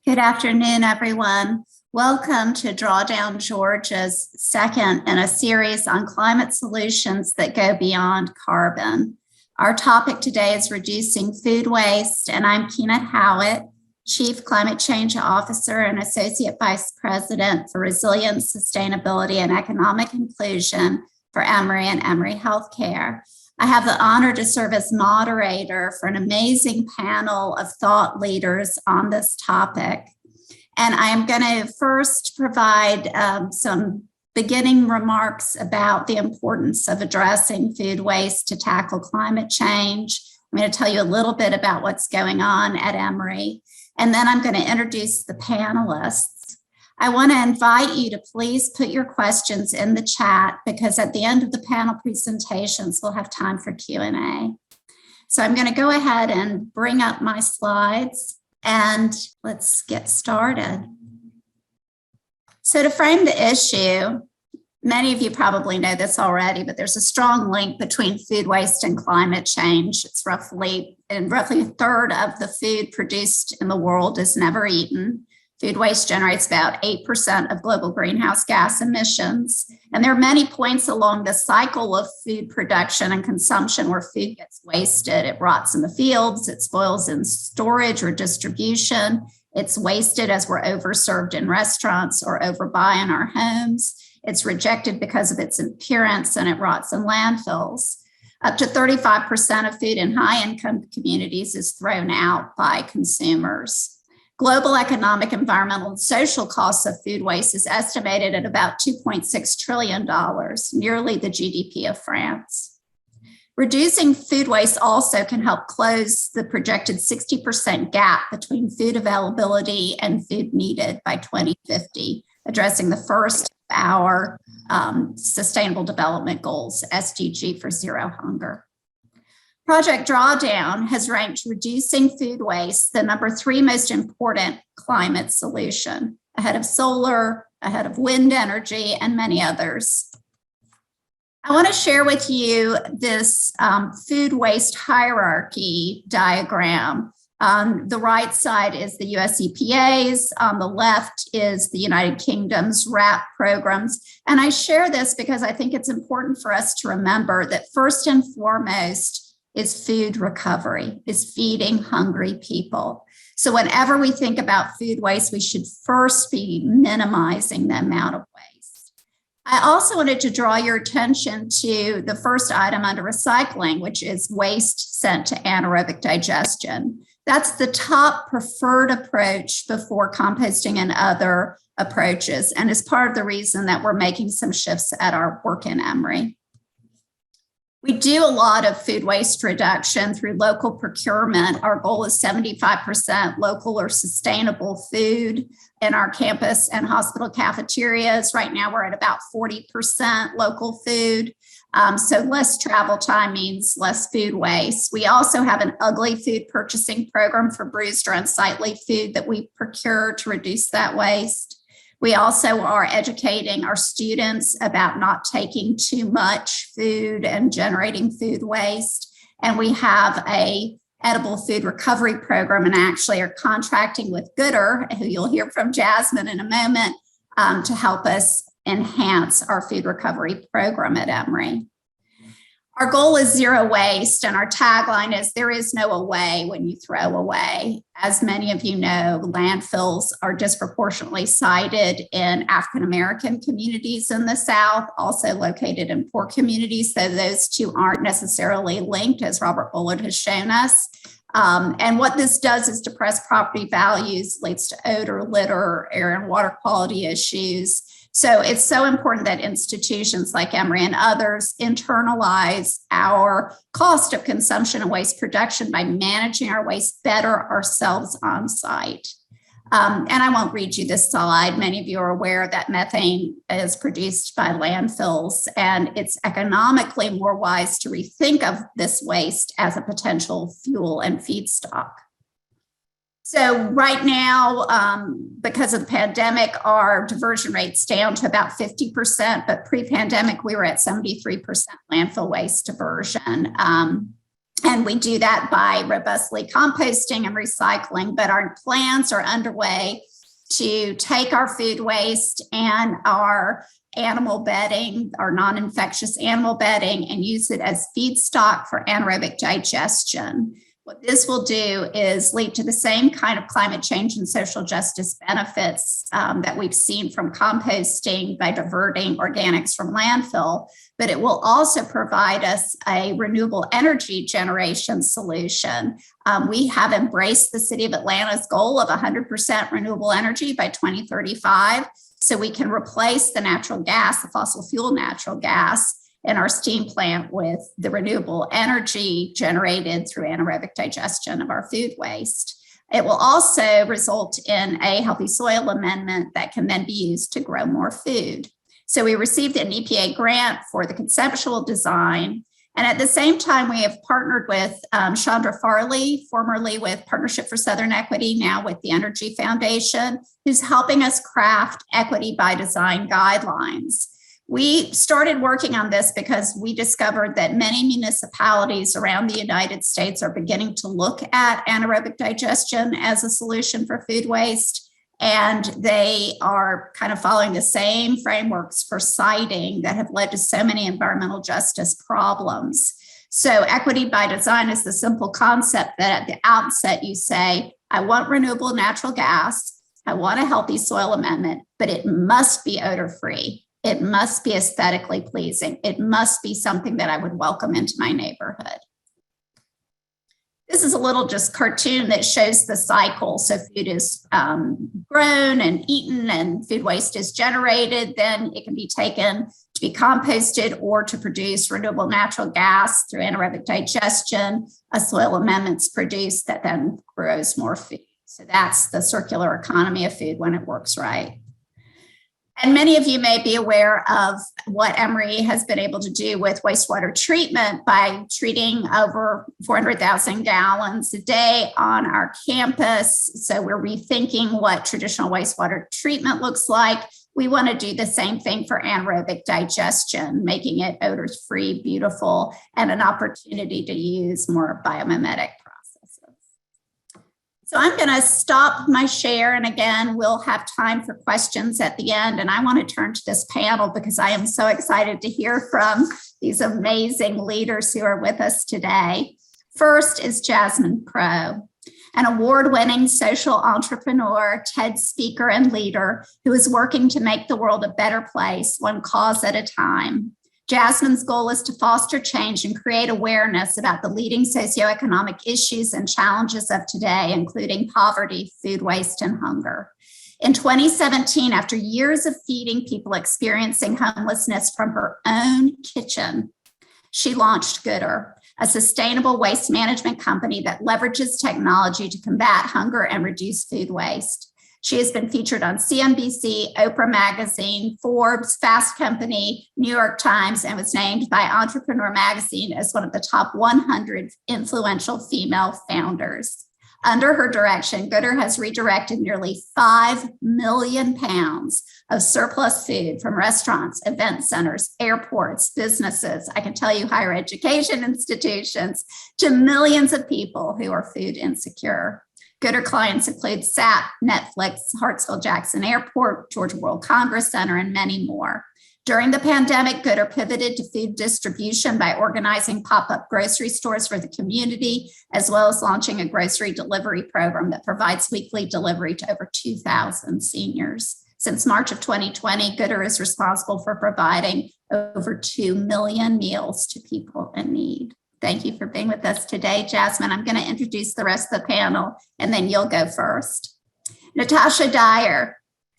Good afternoon, everyone. Welcome to Drawdown, Georgia's second in a series on climate solutions that go beyond carbon. Our topic today is reducing food waste, and I'm Keenat Howitt, Chief Climate Change Officer and Associate Vice President for Resilience, Sustainability, and Economic Inclusion for Emory and Emory Healthcare. I have the honor to serve as moderator for an amazing panel of thought leaders on this topic. And I'm going to first provide some beginning remarks about the importance of addressing food waste to tackle climate change. I'm going to tell you a little bit about what's going on at Emory, and then I'm going to introduce the panelists. I want to invite you to please put your questions in the chat because at the end of the panel presentations, we'll have time for Q&A. So I'm going to go ahead and bring up my slides and let's get started. So to frame the issue, many of you probably know this already, but there's a strong link between food waste and climate change. It's roughly a third of the food produced in the world is never eaten. Food waste generates about 8% of global greenhouse gas emissions. And there are many points along the cycle of food production and consumption where food gets wasted. It rots in the fields, it spoils in storage or distribution, it's wasted as we're overserved in restaurants or overbuy in our homes. It's rejected because of its appearance and it rots in landfills. Up to 35% of food in high-income communities is thrown out by consumers. Global economic, environmental, and social costs of food waste is estimated at about $2.6 trillion, nearly the GDP of France. Reducing food waste also can help close the projected 60% gap between food availability and food needed by 2050, addressing the first of our Sustainable Development Goals, SDG for Zero Hunger. Project Drawdown has ranked reducing food waste the number 3 most important climate solution, ahead of solar, ahead of wind energy, and many others. I want to share with you this food waste hierarchy diagram. On the right side is the US EPA's, on the left is the United Kingdom's RAP programs. And I share this because I think it's important for us to remember that first and foremost, is food recovery, is feeding hungry people. So whenever we think about food waste, we should first be minimizing the amount of waste. I also wanted to draw your attention to the first item under recycling, which is waste sent to anaerobic digestion. That's the top preferred approach before composting and other approaches, and is part of the reason that we're making some shifts at our work in Emory. We do a lot of food waste reduction through local procurement. Our goal is 75% local or sustainable food in our campus and hospital cafeterias. Right now, we're at about 40% local food. So less travel time means less food waste. We also have an ugly food purchasing program for bruised or unsightly food that we procure to reduce that waste. We also are educating our students about not taking too much food and generating food waste. And we have a edible food recovery program and actually are contracting with Gooder, who you'll hear from Jasmine in a moment, to help us enhance our food recovery program at Emory. Our goal is zero waste, and our tagline is there is no away when you throw away. As many of you know, landfills are disproportionately sited in African-American communities in the South, also located in poor communities, so those two aren't necessarily linked, as Robert Bullard has shown us. And what this does is depress property values, leads to odor, litter, air and water quality issues. So it's so important that institutions like Emory and others internalize our cost of consumption and waste production by managing our waste better ourselves on site. And I won't read you this slide. Many of you are aware that methane is produced by landfills, and it's economically more wise to rethink of this waste as a potential fuel and feedstock. So right now, because of the pandemic, our diversion rate's down to about 50%, but pre-pandemic, we were at 73% landfill waste diversion. And we do that by robustly composting and recycling, but our plans are underway to take our food waste and our animal bedding, our non-infectious animal bedding, and use it as feedstock for anaerobic digestion. What this will do is lead to the same kind of climate change and social justice benefits that we've seen from composting by diverting organics from landfill, but it will also provide us a renewable energy generation solution. We have embraced the City of Atlanta's goal of 100% renewable energy by 2035, so we can replace the natural gas, the fossil fuel natural gas, in our steam plant with the renewable energy generated through anaerobic digestion of our food waste. It will also result in a healthy soil amendment that can then be used to grow more food. So we received an EPA grant for the conceptual design. And at the same time, we have partnered with Chandra Farley, formerly with Partnership for Southern Equity, now with the Energy Foundation, who's helping us craft equity by design guidelines. We started working on this because we discovered that many municipalities around the United States are beginning to look at anaerobic digestion as a solution for food waste. And they are kind of following the same frameworks for siting that have led to so many environmental justice problems. So equity by design is the simple concept that at the outset you say, I want renewable natural gas, I want a healthy soil amendment, but it must be odor-free. It must be aesthetically pleasing. It must be something that I would welcome into my neighborhood. This is a little just cartoon that shows the cycle. So food is grown and eaten and food waste is generated. Then it can be taken to be composted or to produce renewable natural gas through anaerobic digestion. A soil amendment's produced that then grows more food. So that's the circular economy of food when it works right. And many of you may be aware of what Emory has been able to do with wastewater treatment by treating over 400,000 gallons a day on our campus. So we're rethinking what traditional wastewater treatment looks like. We want to do the same thing for anaerobic digestion, making it odor-free, beautiful, and an opportunity to use more biomimetic processes. So I'm going to stop my share, and again, we'll have time for questions at the end. And I want to turn to this panel because I am so excited to hear from these amazing leaders who are with us today. First is Jasmine Pro, an award-winning social entrepreneur, TED speaker, and leader who is working to make the world a better place, one cause at a time. Jasmine's goal is to foster change and create awareness about the leading socioeconomic issues and challenges of today, including poverty, food waste, and hunger. In 2017, after years of feeding people experiencing homelessness from her own kitchen, she launched Gooder, a sustainable waste management company that leverages technology to combat hunger and reduce food waste. She has been featured on CNBC, Oprah Magazine, Forbes, Fast Company, New York Times, and was named by Entrepreneur Magazine as one of the top 100 influential female founders. Under her direction, Gooder has redirected nearly 5 million pounds of surplus food from restaurants, event centers, airports, businesses, I can tell you higher education institutions, to millions of people who are food insecure. Gooder clients include SAP, Netflix, Hartsfield-Jackson Airport, Georgia World Congress Center, and many more. During the pandemic, Gooder pivoted to food distribution by organizing pop-up grocery stores for the community, as well as launching a grocery delivery program that provides weekly delivery to over 2,000 seniors. Since March of 2020, Gooder is responsible for providing over 2 million meals to people in need. Thank you for being with us today, Jasmine. I'm going to introduce the rest of the panel, and then you'll go first. Natasha Dyer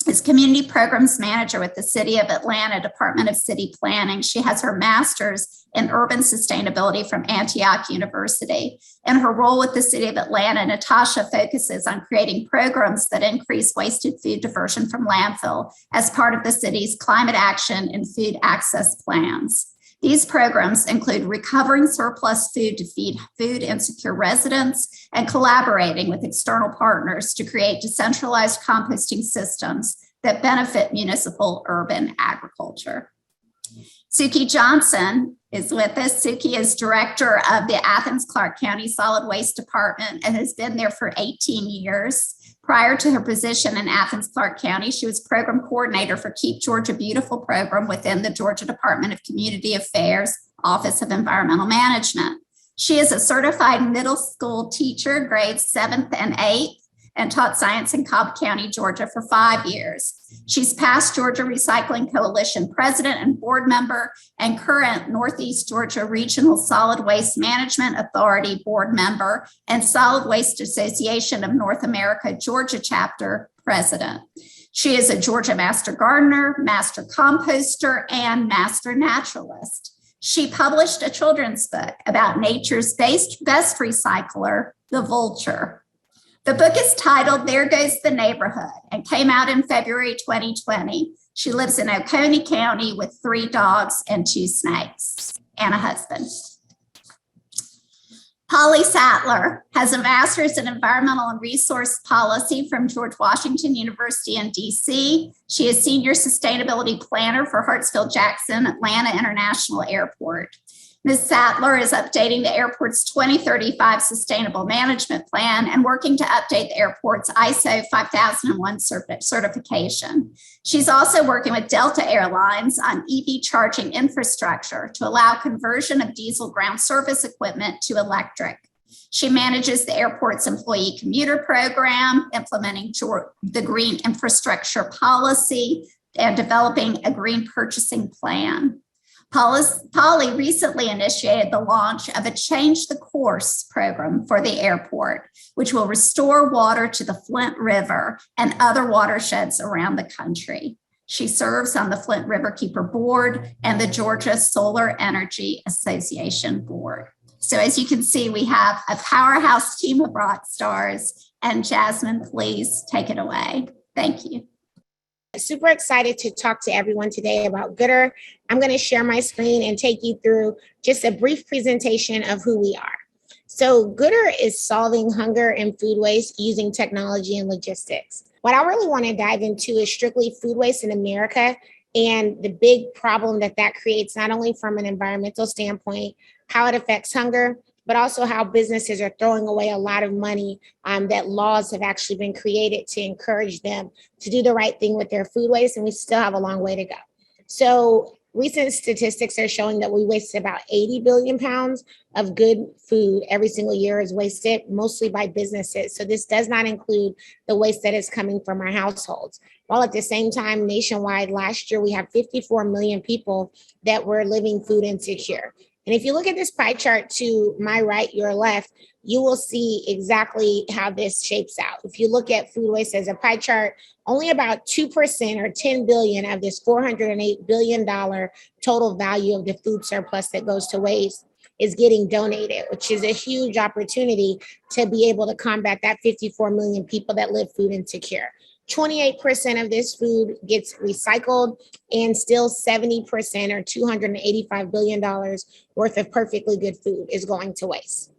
is Community Programs Manager with the City of Atlanta Department of City Planning. She has her master's in urban sustainability from Antioch University. In her role with the City of Atlanta, Natasha focuses on creating programs that increase wasted food diversion from landfill as part of the city's climate action and food access plans. These programs include recovering surplus food to feed food insecure residents and collaborating with external partners to create decentralized composting systems that benefit municipal urban agriculture. Suki Johnson is with us. Suki is director of the Athens-Clarke County Solid Waste Department and has been there for 18 years. Prior to her position in Athens-Clarke County, she was program coordinator for Keep Georgia Beautiful program within the Georgia Department of Community Affairs, Office of Environmental Management. She is a certified middle school teacher, grades 7th and 8th, and taught science in Cobb County, Georgia for 5 years. She's past Georgia Recycling Coalition president and board member, and current Northeast Georgia Regional Solid Waste Management Authority board member and Solid Waste Association of North America Georgia chapter president. She is a Georgia Master Gardener, Master Composter, and Master Naturalist. She published a children's book about nature's best recycler, the vulture. The book is titled There Goes the Neighborhood and came out in February 2020. She lives in Oconee County with 3 dogs and 2 snakes and a husband. Polly Sattler has a master's in environmental and resource policy from George Washington University in DC. She is senior sustainability planner for Hartsfield-Jackson Atlanta International Airport. Ms. Sattler is updating the airport's 2035 Sustainable Management Plan and working to update the airport's ISO 5001 certification. She's also working with Delta Airlines on EV charging infrastructure to allow conversion of diesel ground service equipment to electric. She manages the airport's employee commuter program, implementing the green infrastructure policy, and developing a green purchasing plan. Polly recently initiated the launch of a Change the Course program for the airport, which will restore water to the Flint River and other watersheds around the country. She serves on the Flint Riverkeeper Board and the Georgia Solar Energy Association Board. So as you can see, we have a powerhouse team of rock stars. And Jasmine, please take it away. Thank you. Super excited to talk to everyone today about Gooder. I'm going to share my screen and take you through just a brief presentation of who we are. So Gooder is solving hunger and food waste using technology and logistics. What I really want to dive into is strictly food waste in America and the big problem that creates, not only from an environmental standpoint, how it affects hunger, but also how businesses are throwing away a lot of money that laws have actually been created to encourage them to do the right thing with their food waste, and we still have a long way to go. So recent statistics are showing that we waste about 80 billion pounds of good food every single year is wasted, mostly by businesses. So this does not include the waste that is coming from our households. While at the same time, nationwide, last year, we have 54 million people that were living food insecure. And if you look at this pie chart to my right, your left, you will see exactly how this shapes out. If you look at food waste as a pie chart, only about 2% or 10 billion of this $408 billion total value of the food surplus that goes to waste is getting donated, which is a huge opportunity to be able to combat that 54 million people that live food insecure. 28% of this food gets recycled, and still 70% or $285 billion worth of perfectly good food is going to waste.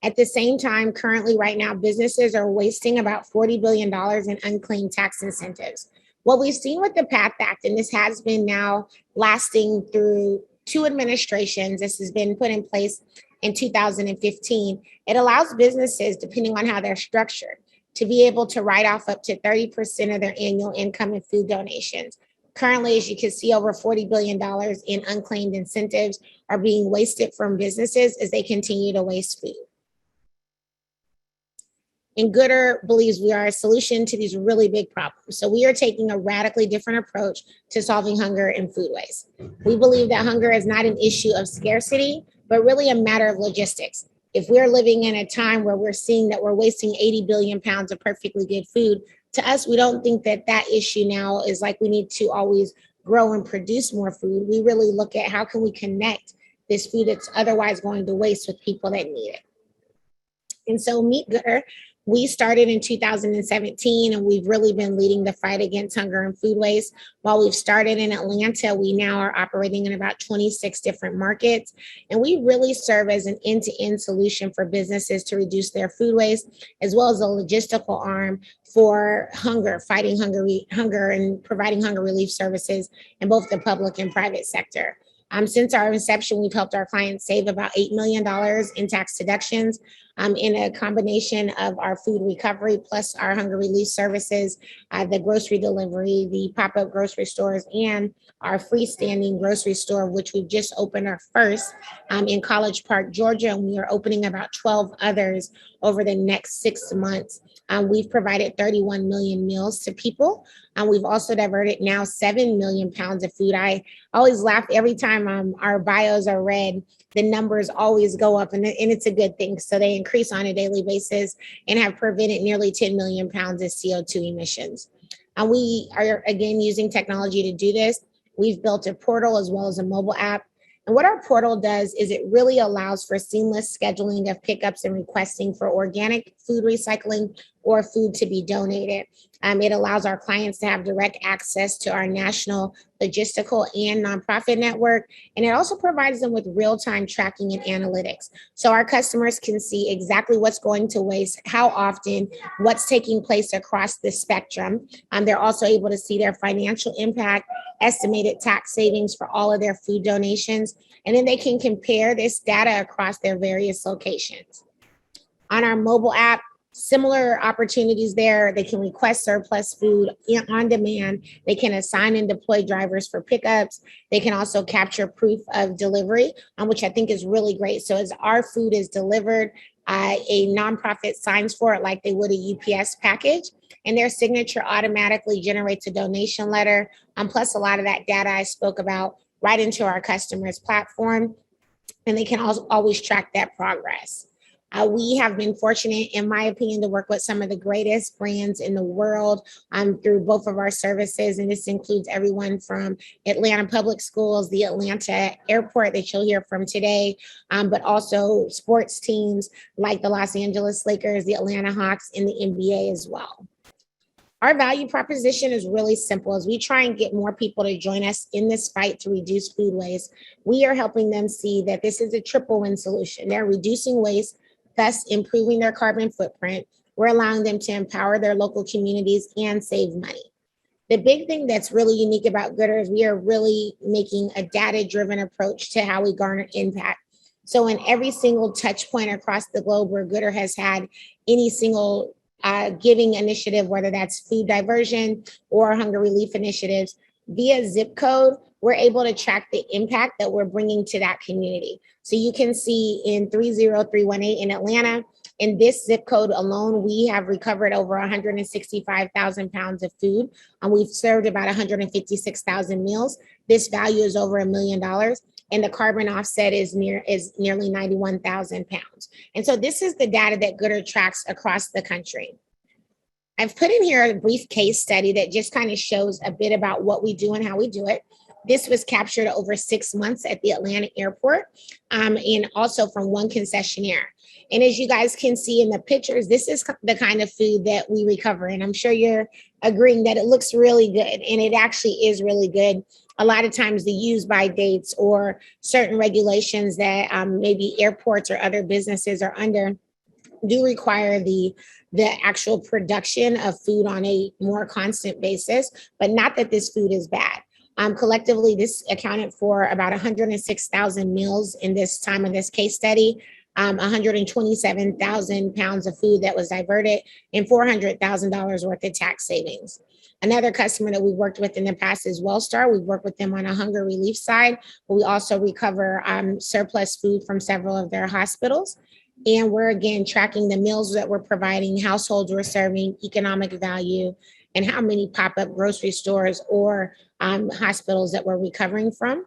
At the same time, currently right now, businesses are wasting about $40 billion in unclaimed tax incentives. What we've seen with the PATH Act, and this has been now lasting through 2 administrations, this has been put in place in 2015, it allows businesses, depending on how they're structured, to be able to write off up to 30% of their annual income in food donations. Currently, as you can see, over $40 billion in unclaimed incentives are being wasted from businesses as they continue to waste food. And Gooder believes we are a solution to these really big problems. So we are taking a radically different approach to solving hunger and food waste. We believe that hunger is not an issue of scarcity, but really a matter of logistics. If we're living in a time where we're seeing that we're wasting 80 billion pounds of perfectly good food, to us, we don't think that issue now is like we need to always grow and produce more food. We really look at how can we connect this food that's otherwise going to waste with people that need it. And so meet Gooder. We started in 2017, and we've really been leading the fight against hunger and food waste. While we've started in Atlanta, we now are operating in about 26 different markets, and we really serve as an end-to-end solution for businesses to reduce their food waste, as well as a logistical arm for fighting hunger and providing hunger relief services in both the public and private sector. Since our inception, we've helped our clients save about $8 million in tax deductions in a combination of our food recovery plus our hunger relief services, the grocery delivery, the pop-up grocery stores, and our freestanding grocery store, which we've just opened our first in College Park, Georgia, and we are opening about 12 others over the next 6 months. We've provided 31 million meals to people. We've also diverted now 7 million pounds of food. I always laugh every time our bios are read. The numbers always go up, and it's a good thing. So they increase on a daily basis and have prevented nearly 10 million pounds of CO2 emissions. We are, again, using technology to do this. We've built a portal as well as a mobile app. And what our portal does is it really allows for seamless scheduling of pickups and requesting for organic food recycling or food to be donated. It allows our clients to have direct access to our national logistical and nonprofit network. And it also provides them with real-time tracking and analytics. So our customers can see exactly what's going to waste, how often, what's taking place across the spectrum. They're also able to see their financial impact, estimated tax savings for all of their food donations, and then they can compare this data across their various locations. On our mobile app, similar opportunities there. They can request surplus food on demand. They can assign and deploy drivers for pickups. They can also capture proof of delivery, which I think is really great. So as our food is delivered, a nonprofit signs for it like they would a UPS package, and their signature automatically generates a donation letter, plus a lot of that data I spoke about right into our customers' platform, and they can also always track that progress. We have been fortunate, in my opinion, to work with some of the greatest brands in the world through both of our services. And this includes everyone from Atlanta Public Schools, the Atlanta Airport that you'll hear from today, but also sports teams like the Los Angeles Lakers, the Atlanta Hawks, and the NBA as well. Our value proposition is really simple. As we try and get more people to join us in this fight to reduce food waste, we are helping them see that this is a triple win solution. They're reducing waste, thus improving their carbon footprint. We're allowing them to empower their local communities and save money. The big thing that's really unique about Gooder is we are really making a data-driven approach to how we garner impact. So in every single touch point across the globe where Gooder has had any single giving initiative, whether that's food diversion or hunger relief initiatives, via zip code, we're able to track the impact that we're bringing to that community. So you can see in 30318 in Atlanta, in this zip code alone, we have recovered over 165,000 pounds of food, and we've served about 156,000 meals. This value is over $1 million, and the carbon offset is nearly 91,000 pounds. And so this is the data that Gooder tracks across the country. I've put in here a brief case study that just kind of shows a bit about what we do and how we do it. This was captured over 6 months at the Atlanta airport, and also from one concessionaire. And as you guys can see in the pictures, this is the kind of food that we recover. And I'm sure you're agreeing that it looks really good, and it actually is really good. A lot of times the use by dates or certain regulations that maybe airports or other businesses are under do require the actual production of food on a more constant basis, but not that this food is bad. Collectively, this accounted for about 106,000 meals in this time of this case study, 127,000 pounds of food that was diverted, and $400,000 worth of tax savings. Another customer that we worked with in the past is Wellstar. We've worked with them on a hunger relief side, but we also recover surplus food from several of their hospitals. And we're, again, tracking the meals that we're providing, households we're serving, economic value, and how many pop-up grocery stores or hospitals that we're recovering from.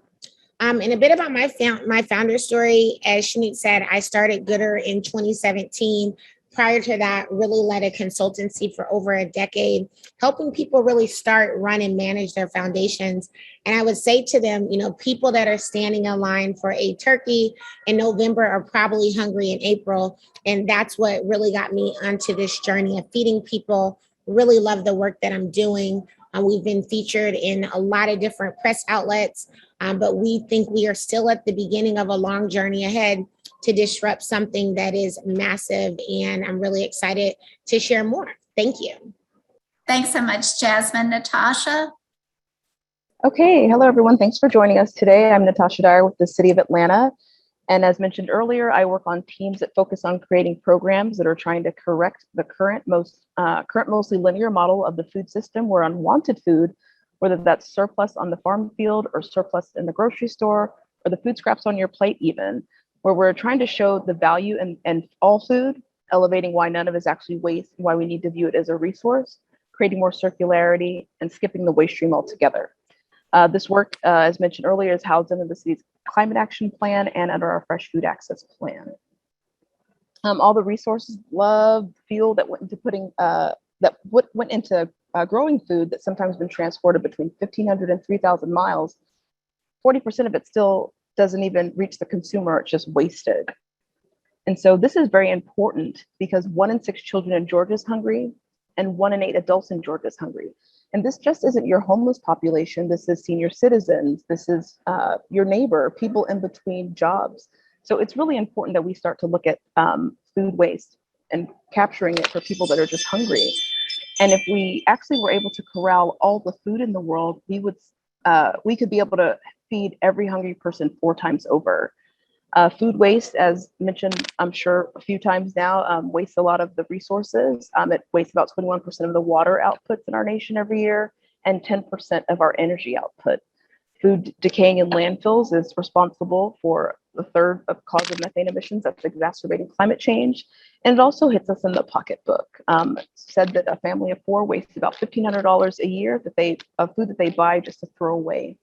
And a bit about my founder story. As Shanit said, I started Gooder in 2017 prior to that, really led a consultancy for over a decade, helping people really start, run, and manage their foundations. And I would say to them, people that are standing in line for a turkey in November are probably hungry in April. And that's what really got me onto this journey of feeding people. Really love the work that I'm doing. We've been featured in a lot of different press outlets, but we think we are still at the beginning of a long journey ahead to disrupt something that is massive. And I'm really excited to share more. Thank you. Thanks so much, Jasmine. Natasha? Okay, hello everyone. Thanks for joining us today. I'm Natasha Dyer with the City of Atlanta. And as mentioned earlier, I work on teams that focus on creating programs that are trying to correct the current mostly linear model of the food system where unwanted food, whether that's surplus on the farm field or surplus in the grocery store or the food scraps on your plate even, where we're trying to show the value in all food, elevating why none of it is actually waste, why we need to view it as a resource, creating more circularity, and skipping the waste stream altogether. This work, as mentioned earlier, is housed under the city's climate action plan and under our fresh food access plan. All the resources, love, fuel that went into growing food that sometimes been transported between 1,500 and 3,000 miles, 40% of it still doesn't even reach the consumer, it's just wasted. And so this is very important because 1 in 6 children in Georgia is hungry and 1 in 8 adults in Georgia is hungry. And this just isn't your homeless population. This is senior citizens. This is your neighbor, people in between jobs. So it's really important that we start to look at food waste and capturing it for people that are just hungry. And if we actually were able to corral all the food in the world, we could be able to feed every hungry person 4 times over. Food waste, as mentioned, I'm sure a few times now, wastes a lot of the resources. It wastes about 21% of the water outputs in our nation every year and 10% of our energy output. Food decaying in landfills is responsible for a third of cause of methane emissions that's exacerbating climate change. And it also hits us in the pocketbook. It's said that a family of 4 wastes about $1,500 a year of food that they buy just to throw away.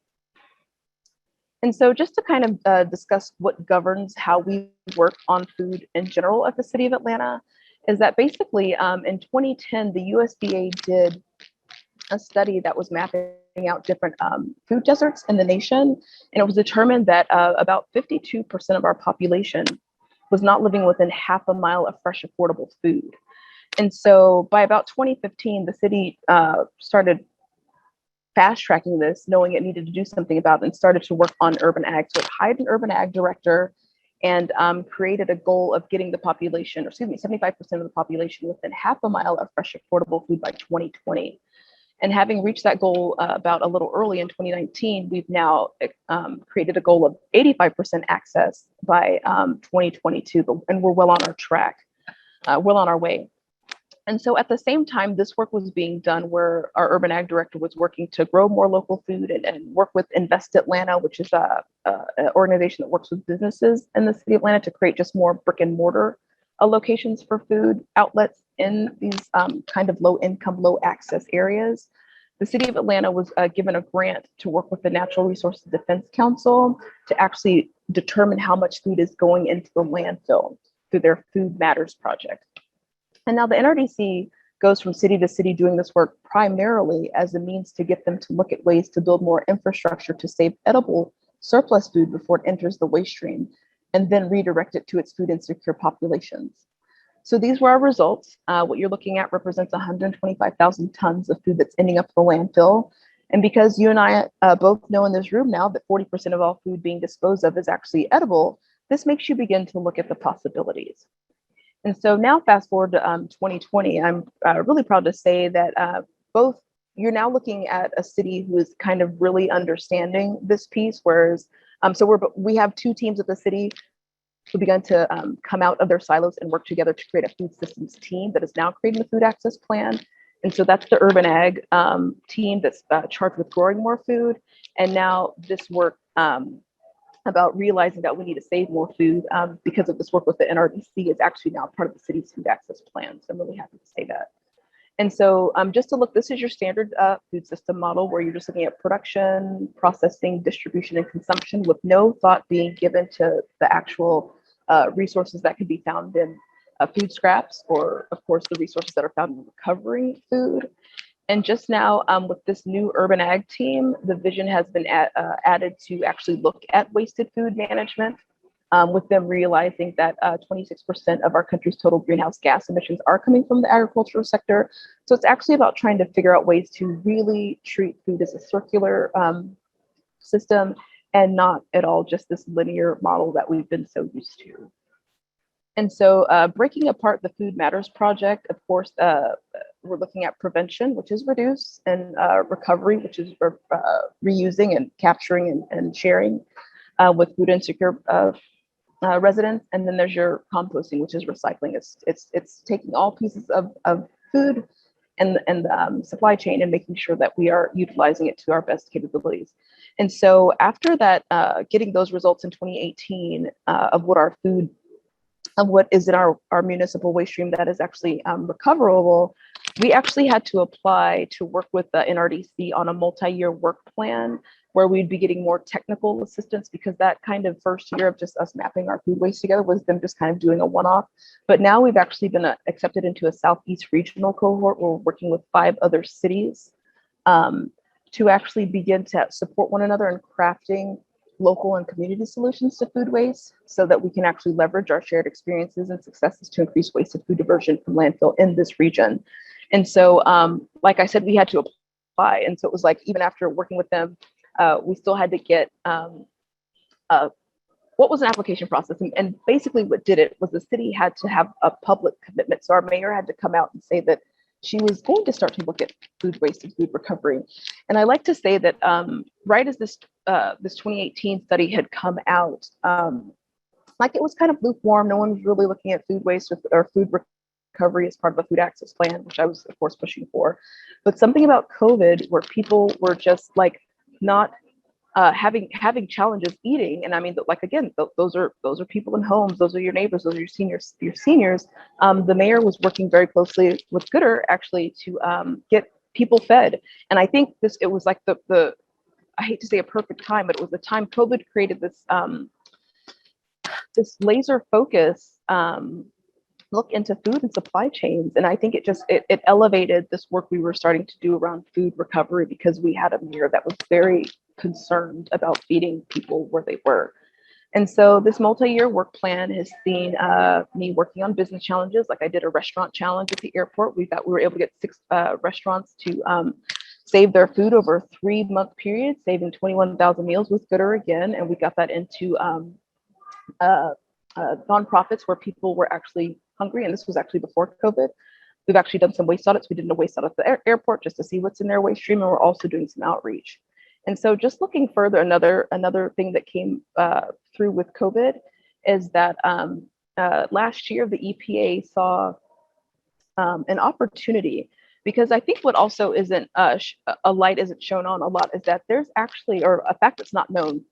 And so just to kind of discuss what governs how we work on food in general at the City of Atlanta is that basically in 2010, the USDA did a study that was mapping out different food deserts in the nation. And it was determined that about 52% of our population was not living within half a mile of fresh, affordable food. And so by about 2015, the city started fast tracking this, knowing it needed to do something about it, and started to work on urban ag. So it hired an urban ag director and created a goal of getting the population, 75% of the population within half a mile of fresh, affordable food by 2020. And having reached that goal about a little early in 2019, we've now created a goal of 85% access by 2022, and we're well on our track, well on our way. And so at the same time, this work was being done where our urban ag director was working to grow more local food and work with Invest Atlanta, which is an organization that works with businesses in the city of Atlanta to create just more brick and mortar locations for food outlets in these kind of low income, low access areas. The city of Atlanta was given a grant to work with the Natural Resources Defense Council to actually determine how much food is going into the landfill through their Food Matters project. And now the NRDC goes from city to city doing this work primarily as a means to get them to look at ways to build more infrastructure to save edible surplus food before it enters the waste stream and then redirect it to its food insecure populations. So these were our results. What you're looking at represents 125,000 tons of food that's ending up in the landfill. And because you and I both know in this room now that 40% of all food being disposed of is actually edible, this makes you begin to look at the possibilities. And so now fast forward to 2020, I'm really proud to say that both you're now looking at a city who is kind of really understanding this piece, whereas we have 2 teams at the city who began to come out of their silos and work together to create a food systems team that is now creating the food access plan. And so that's the urban ag team that's charged with growing more food. And now this work about realizing that we need to save more food because of this work with the NRDC is actually now part of the city's food access plan. So I'm really happy to say that. And so just to look, this is your standard food system model where you're just looking at production, processing, distribution, and consumption with no thought being given to the actual resources that can be found in food scraps, or of course the resources that are found in recovering food. And just now, with this new urban ag team, the vision has been added to actually look at wasted food management, with them realizing that 26% of our country's total greenhouse gas emissions are coming from the agricultural sector. So it's actually about trying to figure out ways to really treat food as a circular system, and not at all just this linear model that we've been so used to. And so breaking apart the Food Matters project, of course, we're looking at prevention, which is reduce, and recovery, which is reusing and capturing and sharing with food insecure residents. And then there's your composting, which is recycling. It's taking all pieces of food and supply chain and making sure that we are utilizing it to our best capabilities. And so after that, getting those results in 2018 of what is in our municipal waste stream that is actually recoverable, we actually had to apply to work with the NRDC on a multi-year work plan where we'd be getting more technical assistance, because that kind of first year of just us mapping our food waste together was them just kind of doing a one-off. But now we've actually been accepted into a Southeast regional cohort. We're working with 5 other cities to actually begin to support one another in crafting local and community solutions to food waste, so that we can actually leverage our shared experiences and successes to increase wasted food diversion from landfill in this region. And so, like I said, we had to apply. And so it was like, even after working with them, we still had to get what was an application process. And basically what did it was the city had to have a public commitment. So our mayor had to come out and say that she was going to start to look at food waste and food recovery. And I like to say that right as this 2018 study had come out, like it was kind of lukewarm. No one was really looking at food waste or food recovery as part of a food access plan, which I was of course pushing for. But something about COVID where people were just like not having challenges eating, and I mean, like again, those are people in homes, those are your neighbors, those are your seniors. The mayor was working very closely with Gooder actually to get people fed, and I think it was like the I hate to say a perfect time, but it was the time COVID created this this laser focus look into food and supply chains. And I think it elevated this work we were starting to do around food recovery, because we had a mayor that was very concerned about feeding people where they were. And so this multi-year work plan has seen me working on business challenges. Like I did a restaurant challenge at the airport. We were able to get 6 restaurants to save their food over a 3-month period, saving 21,000 meals with Gooder again. And we got that into nonprofits where people were actually hungry. And this was actually before COVID. We've actually done some waste audits. We did a waste audit at the airport just to see what's in their waste stream. And we're also doing some outreach. And so just looking further, another thing that came through with COVID is that last year, the EPA saw an opportunity, because I think what also isn't a light isn't shown on a lot is that there's actually, or a fact that's not known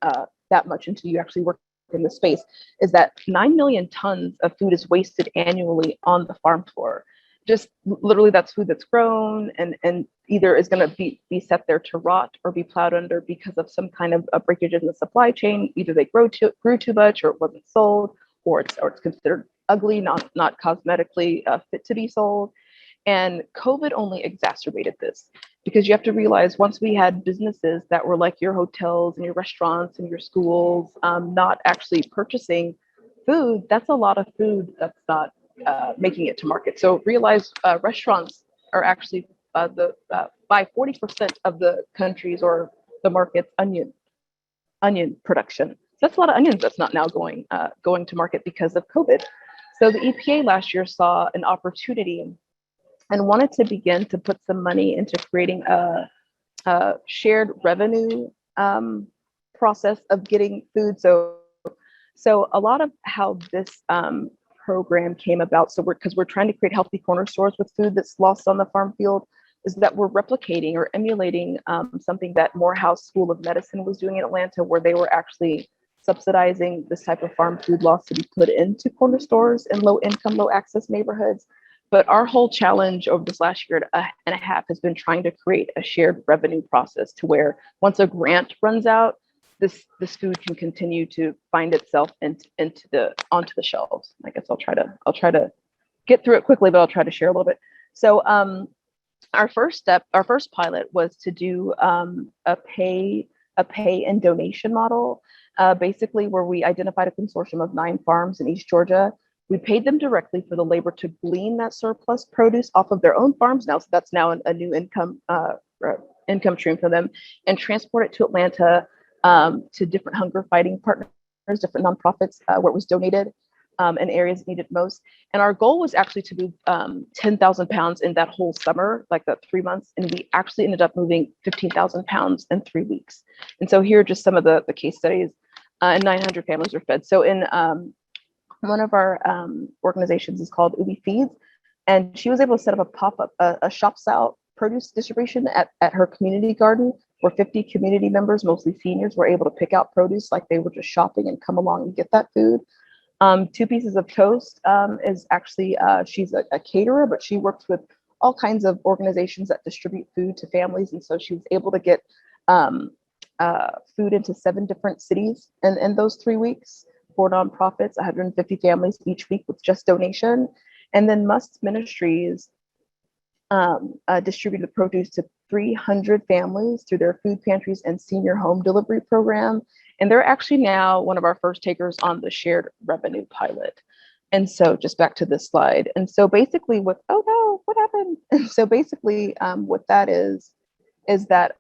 that much until you actually work in the space, is that 9 million tons of food is wasted annually on the farm floor. Just literally that's food that's grown and either is going to be set there to rot or be plowed under because of some kind of a breakage in the supply chain. Either they grew too much, or it wasn't sold, or it's considered ugly, not cosmetically fit to be sold. And COVID only exacerbated this, because you have to realize, once we had businesses that were like your hotels and your restaurants and your schools not actually purchasing food, that's a lot of food that's not making it to market. So realize restaurants are actually by 40% of the countries or the market's onion production. So that's a lot of onions that's not now going to market because of COVID. So the EPA last year saw an opportunity and wanted to begin to put some money into creating a shared revenue process of getting food. So a lot of how this program came about, because we're trying to create healthy corner stores with food that's lost on the farm field, is that we're replicating or emulating something that Morehouse School of Medicine was doing in Atlanta, where they were actually subsidizing this type of farm food loss to be put into corner stores in low income, low access neighborhoods. But our whole challenge over this last year and a half has been trying to create a shared revenue process to where once a grant runs out, this food can continue to find itself onto the shelves. I guess I'll try to get through it quickly, but I'll try to share a little bit. So our first pilot was to do a pay and donation model, basically where we identified a consortium of 9 farms in East Georgia. We paid them directly for the labor to glean that surplus produce off of their own farms now. So that's now a new income stream for them, and transport it to Atlanta to different hunger fighting partners, different nonprofits where it was donated in areas needed most. And our goal was actually to move 10,000 pounds in that whole summer, like that 3 months. And we actually ended up moving 15,000 pounds in 3 weeks. And so here are just some of the case studies, and 900 families were fed. So in one of our organizations is called Ubi Feeds, and she was able to set up a pop-up, a shop-style produce distribution at her community garden, where 50 community members, mostly seniors, were able to pick out produce like they were just shopping and come along and get that food. 2 Pieces of Toast is actually, she's a caterer, but she works with all kinds of organizations that distribute food to families. And so she was able to get food into 7 different cities in those 3 weeks for nonprofits, 150 families each week with just donation. And then Must Ministries distributed the produce to 300 families through their food pantries and senior home delivery program. And they're actually now one of our first takers on the shared revenue pilot. And so just back to this slide. And so basically what happened? And so basically what that is that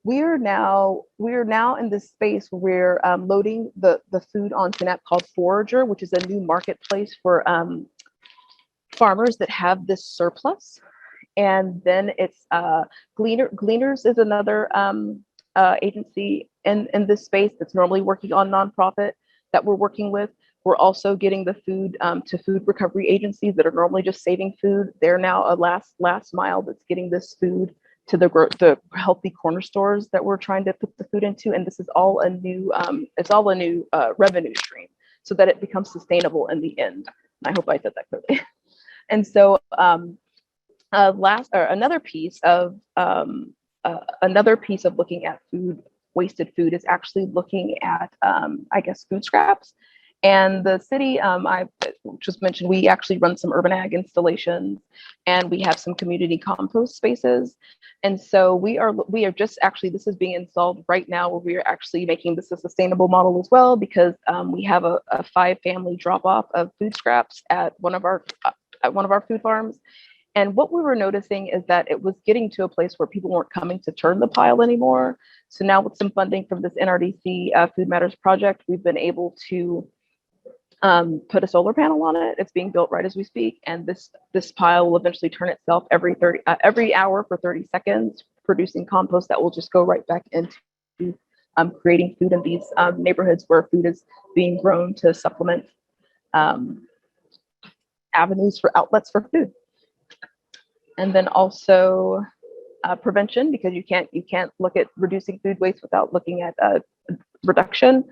we are now in this space where we're loading the food onto an app called Forager, which is a new marketplace for farmers that have this surplus. And then it's Gleaners is another agency in this space that's normally working on nonprofit that we're working with. We're also getting the food to food recovery agencies that are normally just saving food. They're now a last mile that's getting this food to the healthy corner stores that we're trying to put the food into. And this is all a new revenue stream so that it becomes sustainable in the end. I hope I said that clearly. And so another piece of looking at wasted food is actually looking at food scraps. And the city, I just mentioned, we actually run some urban ag installations, and we have some community compost spaces. And so we are just actually, this is being installed right now, where we are actually making this a sustainable model as well, because we have a 5-family drop off of food scraps at one of our food farms. And what we were noticing is that it was getting to a place where people weren't coming to turn the pile anymore. So now with some funding from this NRDC Food Matters project, we've been able to put a solar panel on it. It's being built right as we speak. And this pile will eventually turn itself every hour for 30 seconds, producing compost that will just go right back into creating food in these neighborhoods where food is being grown to supplement avenues for outlets for food. And then also prevention, because you can't look at reducing food waste without looking at reduction.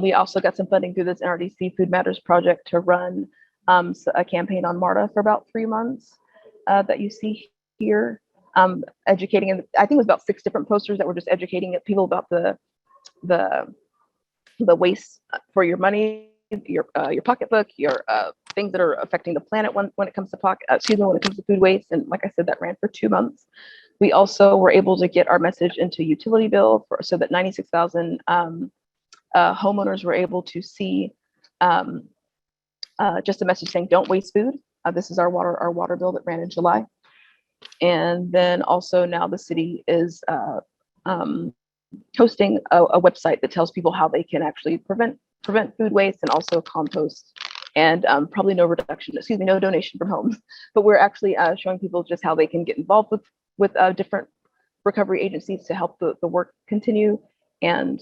We also got some funding through this NRDC Food Matters project to run a campaign on MARTA for about 3 months that you see here, educating. And I think it was about 6 different posters that were just educating people about the waste for your money, your pocketbook, your things that are affecting the planet when it comes to when it comes to food waste. And like I said, that ran for 2 months. We also were able to get our message into utility bill so that 96,000 homeowners were able to see just a message saying, "Don't waste food." This is our water bill that ran in July. And then also now the city is hosting a website that tells people how they can actually prevent food waste, and also compost, and probably no donation from homes. But we're actually showing people just how they can get involved with different recovery agencies to help the work continue. And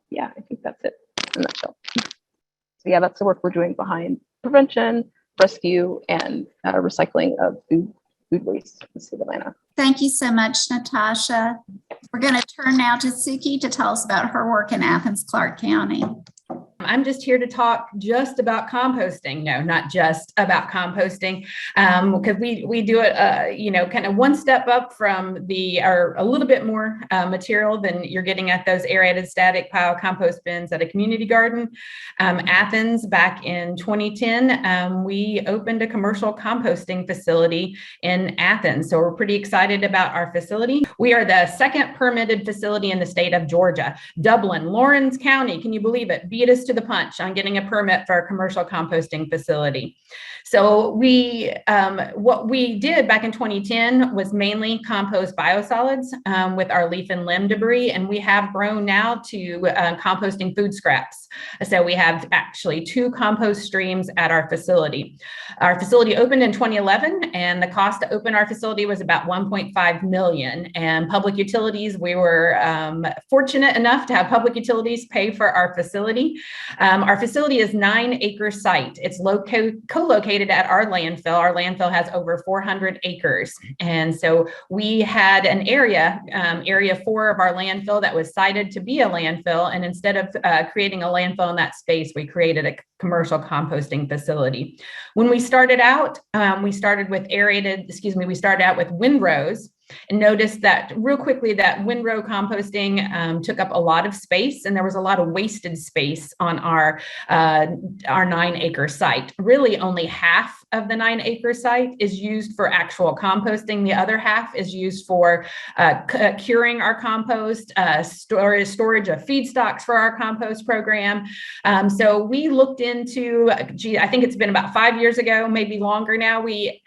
yeah, I think that's it in a nutshell. So yeah, that's the work we're doing behind prevention, rescue, and recycling of food waste in the city of Atlanta. Thank you so much, Natasha. We're going to turn now to Suki to tell us about her work in Athens, Clarke County. I'm just here to talk just about composting. No, not just about composting, because we do it, kind of one step up from or a little bit more material than you're getting at those aerated static pile compost bins at a community garden. Athens, back in 2010, we opened a commercial composting facility in Athens. So we're pretty excited about our facility. We are the second permitted facility in the state of Georgia. Dublin, Lawrence County, can you believe it? Beat us to the punch on getting a permit for a commercial composting facility. So what we did back in 2010 was mainly compost biosolids with our leaf and limb debris, and we have grown now to composting food scraps. So we have actually 2 compost streams at our facility. Our facility opened in 2011, and the cost to open our facility was about $1.5 million. And public utilities, we were fortunate enough to have public utilities pay for our facility. Our facility is 9-acre site. It's co-located at our landfill. Our landfill has over 400 acres. And so we had an area 4 of our landfill that was sited to be a landfill. And instead of creating a landfill in that space, we created a commercial composting facility. When we started out, we started out with windrows, and noticed that real quickly that windrow composting took up a lot of space, and there was a lot of wasted space on our 9-acre site. Really, only half of the 9-acre site is used for actual composting. The other half is used for curing our compost, storage of feedstocks for our compost program. So we looked into, I think it's been about 5 years ago, maybe longer now, we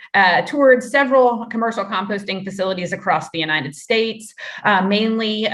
toured several commercial composting facilities across the United States, mainly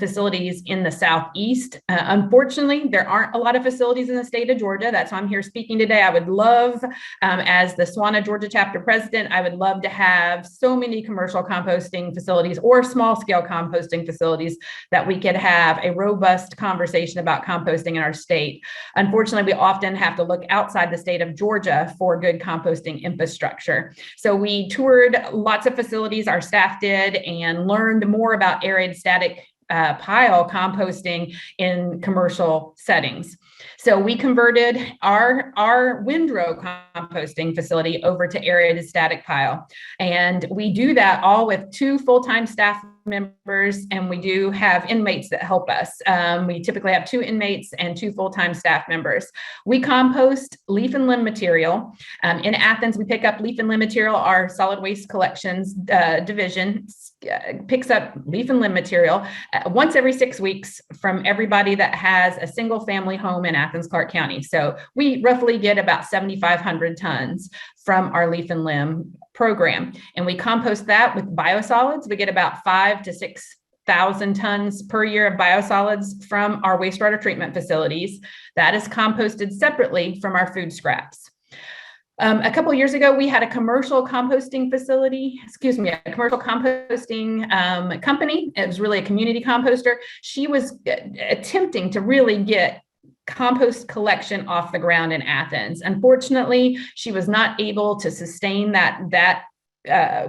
facilities in the Southeast. Unfortunately, there aren't a lot of facilities in the state of Georgia. That's why I'm here speaking today. I would love, as the SWANA Georgia chapter president, I would love to have so many commercial composting facilities or small scale composting facilities that we could have a robust conversation about composting in our state. Unfortunately, we often have to look outside the state of Georgia for good composting infrastructure. So we toured lots of facilities, our staff did, and learned more about aerated static pile composting in commercial settings. So we converted our windrow composting facility over to aerated static pile. And we do that all with 2 full-time staff members, and we do have inmates that help us. We typically have 2 inmates and 2 full-time staff members. We compost leaf and limb material. In Athens, we pick up leaf and limb material. Our solid waste collections division picks up leaf and limb material once every 6 weeks from everybody that has a single family home in Athens, Clarke County. So we roughly get about 7,500 tons from our leaf and limb program. And we compost that with biosolids. We get about 5,000 to 6,000 tons per year of biosolids from our wastewater treatment facilities. That is composted separately from our food scraps. A couple of years ago, we had a commercial composting company. It was really a community composter. She was attempting to really get compost collection off the ground in Athens. Unfortunately, she was not able to sustain that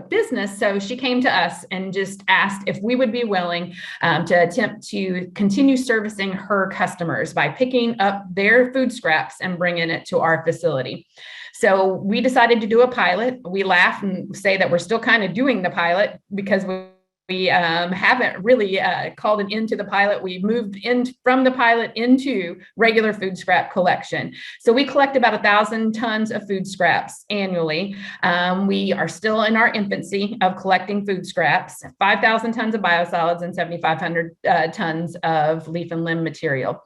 business. So she came to us and just asked if we would be willing to attempt to continue servicing her customers by picking up their food scraps and bringing it to our facility. So we decided to do a pilot. We laugh and say that we're still kind of doing the pilot because we haven't really called an end to the pilot. We moved in from the pilot into regular food scrap collection. So we collect about 1,000 tons of food scraps annually. We are still in our infancy of collecting food scraps, 5,000 tons of biosolids and 7,500 tons of leaf and limb material.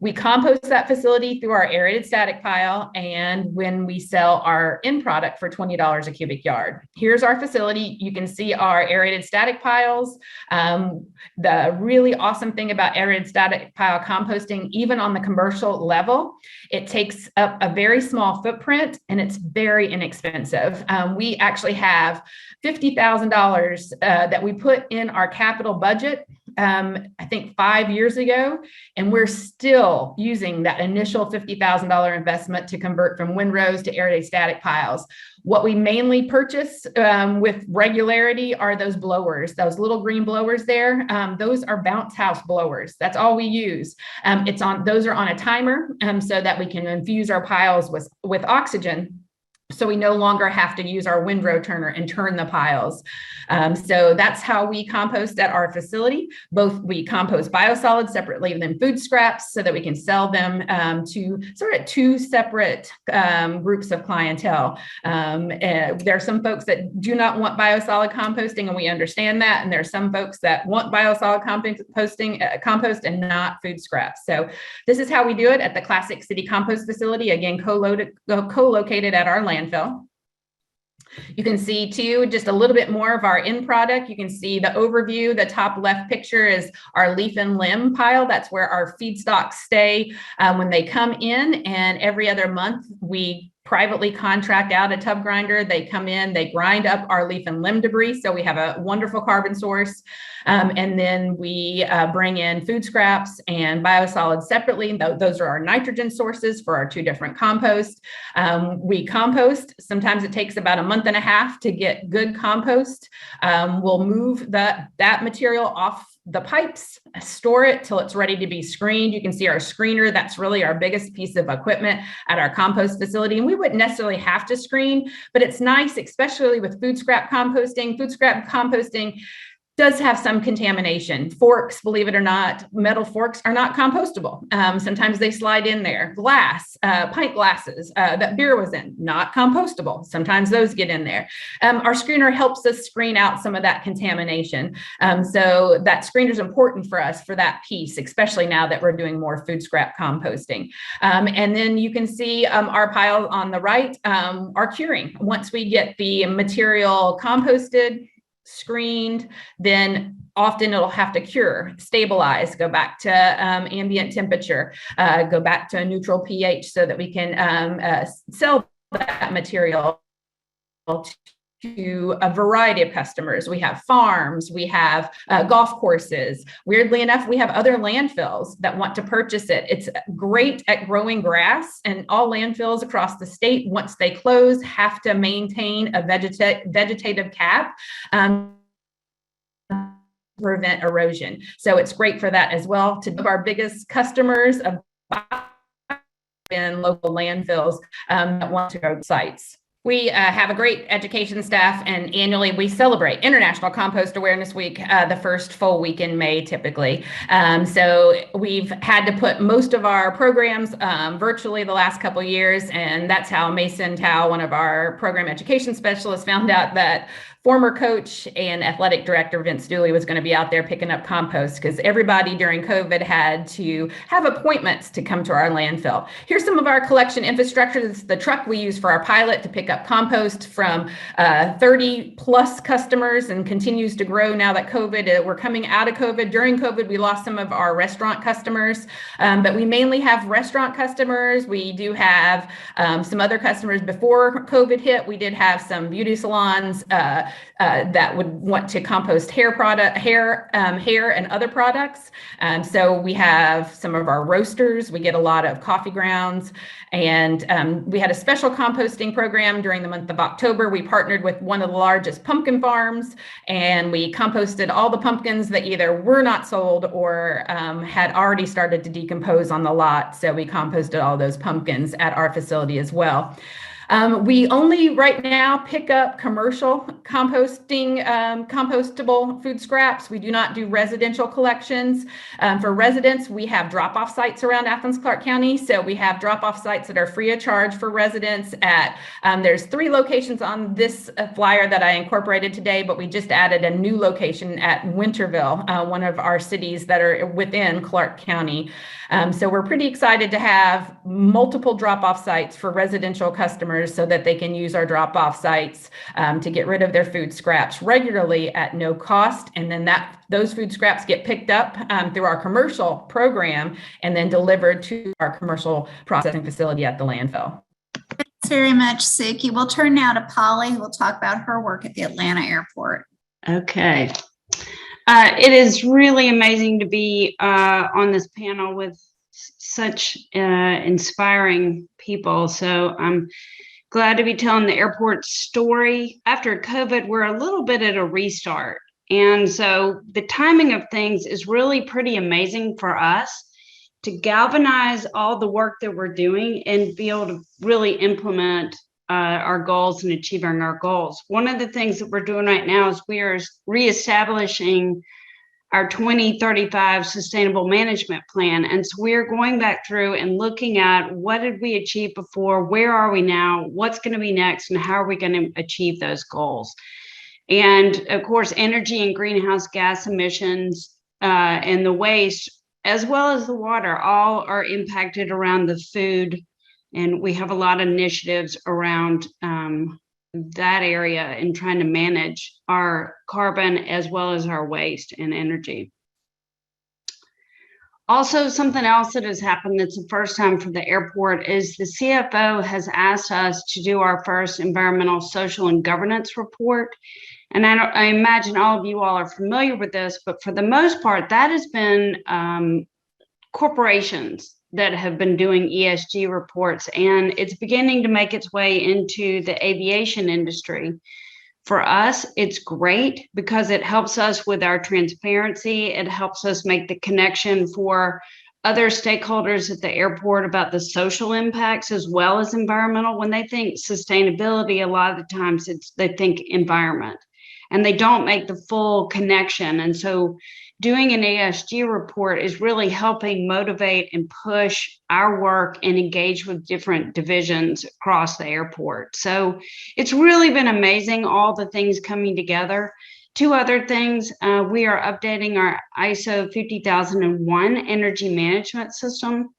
We compost that facility through our aerated static pile, and when we sell our end product for $20 a cubic yard. Here's our facility. You can see our aerated static piles. The really awesome thing about aerated static pile composting, even on the commercial level, it takes up a very small footprint and it's very inexpensive. We actually have $50,000 that we put in our capital budget I think 5 years ago, and we're still using that initial $50,000 investment to convert from windrows to air-day static piles. What we mainly purchase with regularity are those blowers, those little green blowers there. Those are bounce house blowers. That's all we use. Those are on a timer so that we can infuse our piles with oxygen. So we no longer have to use our windrow turner and turn the piles. So that's how we compost at our facility. Both we compost biosolids separately than food scraps so that we can sell them to sort of two separate groups of clientele. There are some folks that do not want biosolid composting, and we understand that. And there are some folks that want biosolid compost and not food scraps. So this is how we do it at the Classic City Compost Facility, again, co-located at our landfill. You can see too, just a little bit more of our end product. You can see the overview. The top left picture is our leaf and limb pile. That's where our feedstocks stay when they come in, and every other month we privately contract out a tub grinder. They come in, they grind up our leaf and limb debris. So we have a wonderful carbon source. And then we bring in food scraps and biosolids separately. Those are our nitrogen sources for our two different composts. We compost. Sometimes it takes about a month and a half to get good compost. We'll move that material off the pipes, store it till it's ready to be screened. You can see our screener. That's really our biggest piece of equipment at our compost facility. And we wouldn't necessarily have to screen, but it's nice, especially with food scrap composting. Food scrap composting does have some contamination. Forks, believe it or not, metal forks are not compostable. Sometimes they slide in there. Glass, pint glasses that beer was in, not compostable. Sometimes those get in there. Our screener helps us screen out some of that contamination. So that screener is important for us for that piece, especially now that we're doing more food scrap composting. And then you can see our pile on the right, our curing. Once we get the material composted, screened, then often it'll have to cure, stabilize, go back to ambient temperature, go back to a neutral pH so that we can sell that material to a variety of customers. We have farms, we have golf courses. Weirdly enough, we have other landfills that want to purchase it. It's great at growing grass, and all landfills across the state, once they close, have to maintain a vegetative cap. Prevent erosion. So it's great for that as well. To our biggest customers of in local landfills that want to go to sites. We have a great education staff, and annually we celebrate International Compost Awareness Week, the first full week in May, typically. So we've had to put most of our programs virtually the last couple of years, and that's how Mason Tao, one of our program education specialists, found out that former coach and athletic director Vince Dooley was going to be out there picking up compost, because everybody during COVID had to have appointments to come to our landfill. Here's some of our collection infrastructure. This is the truck we use for our pilot to pick up compost from 30 plus customers, and continues to grow now that we're coming out of COVID. During COVID, we lost some of our restaurant customers, but we mainly have restaurant customers. We do have some other customers before COVID hit. We did have some beauty salons that would want to compost hair and other products. So we have some of our roasters. We get a lot of coffee grounds, and we had a special composting program during the month of October. We partnered with one of the largest pumpkin farms, and we composted all the pumpkins that either were not sold or had already started to decompose on the lot. So we composted all those pumpkins at our facility as well. We only right now pick up commercial composting, compostable food scraps. We do not do residential collections. For residents, we have drop-off sites around Athens-Clarke County. So we have drop-off sites that are free of charge for residents at, there's 3 locations on this flyer that I incorporated today, but we just added a new location at Winterville, one of our cities that are within Clarke County. So we're pretty excited to have multiple drop-off sites for residential customers so that they can use our drop-off sites to get rid of their food scraps regularly at no cost. And then those food scraps get picked up through our commercial program and then delivered to our commercial processing facility at the landfill. Thanks very much, Suki. We'll turn now to Polly, who will talk about her work at the Atlanta airport. Okay. It is really amazing to be on this panel with such inspiring people. So I'm glad to be telling the airport story. After COVID, we're a little bit at a restart. And so the timing of things is really pretty amazing for us to galvanize all the work that we're doing and be able to really implement our goals and achieving our goals. One of the things that we're doing right now is we are reestablishing our 2035 sustainable management plan. And so we're going back through and looking at what did we achieve before, where are we now, what's going to be next, and how are we going to achieve those goals. And of course, energy and greenhouse gas emissions and the waste, as well as the water, all are impacted around the food. And we have a lot of initiatives around that area and trying to manage our carbon as well as our waste and energy. Also, something else that has happened that's the first time for the airport is the CFO has asked us to do our first environmental, social, and governance report. And I imagine all of you all are familiar with this, but for the most part, that has been corporations that have been doing ESG reports, and it's beginning to make its way into the aviation industry. For us, it's great because it helps us with our transparency. It helps us make the connection for other stakeholders at the airport about the social impacts as well as environmental. When they think sustainability, a lot of the times they think environment, and they don't make the full connection. And so doing an ESG report is really helping motivate and push our work and engage with different divisions across the airport. So it's really been amazing, all the things coming together. Two other things, we are updating our ISO 50001 energy management system.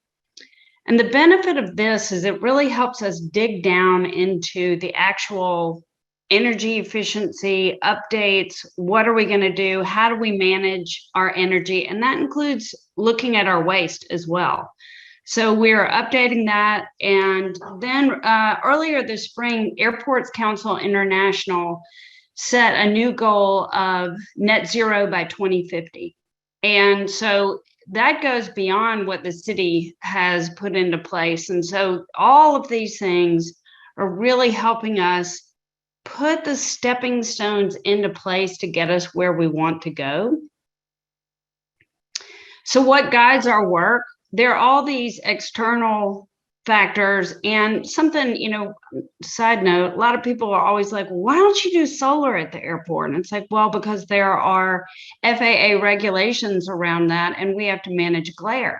And the benefit of this is it really helps us dig down into the actual energy efficiency updates. What are we going to do? How do we manage our energy? And that includes looking at our waste as well. So we're updating that. And then earlier this spring, Airports Council International set a new goal of net zero by 2050. And so that goes beyond what the city has put into place. And so all of these things are really helping us put the stepping stones into place to get us where we want to go. So what guides our work? There are all these external factors, and something, side note, a lot of people are always like, why don't you do solar at the airport? And it's like, well, because there are FAA regulations around that, and we have to manage glare.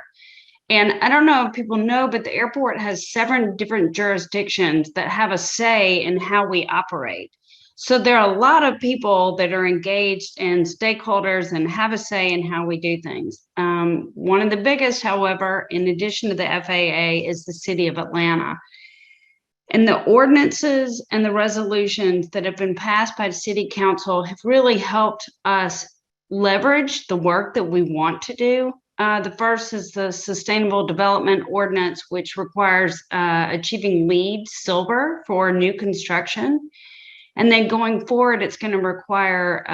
And I don't know if people know, but the airport has 7 different jurisdictions that have a say in how we operate. So there are a lot of people that are engaged and stakeholders and have a say in how we do things. One of the biggest, however, in addition to the FAA, is the City of Atlanta. And the ordinances and the resolutions that have been passed by the City Council have really helped us leverage the work that we want to do. The first is the Sustainable Development Ordinance, which requires achieving LEED Silver for new construction. And then going forward, it's going to require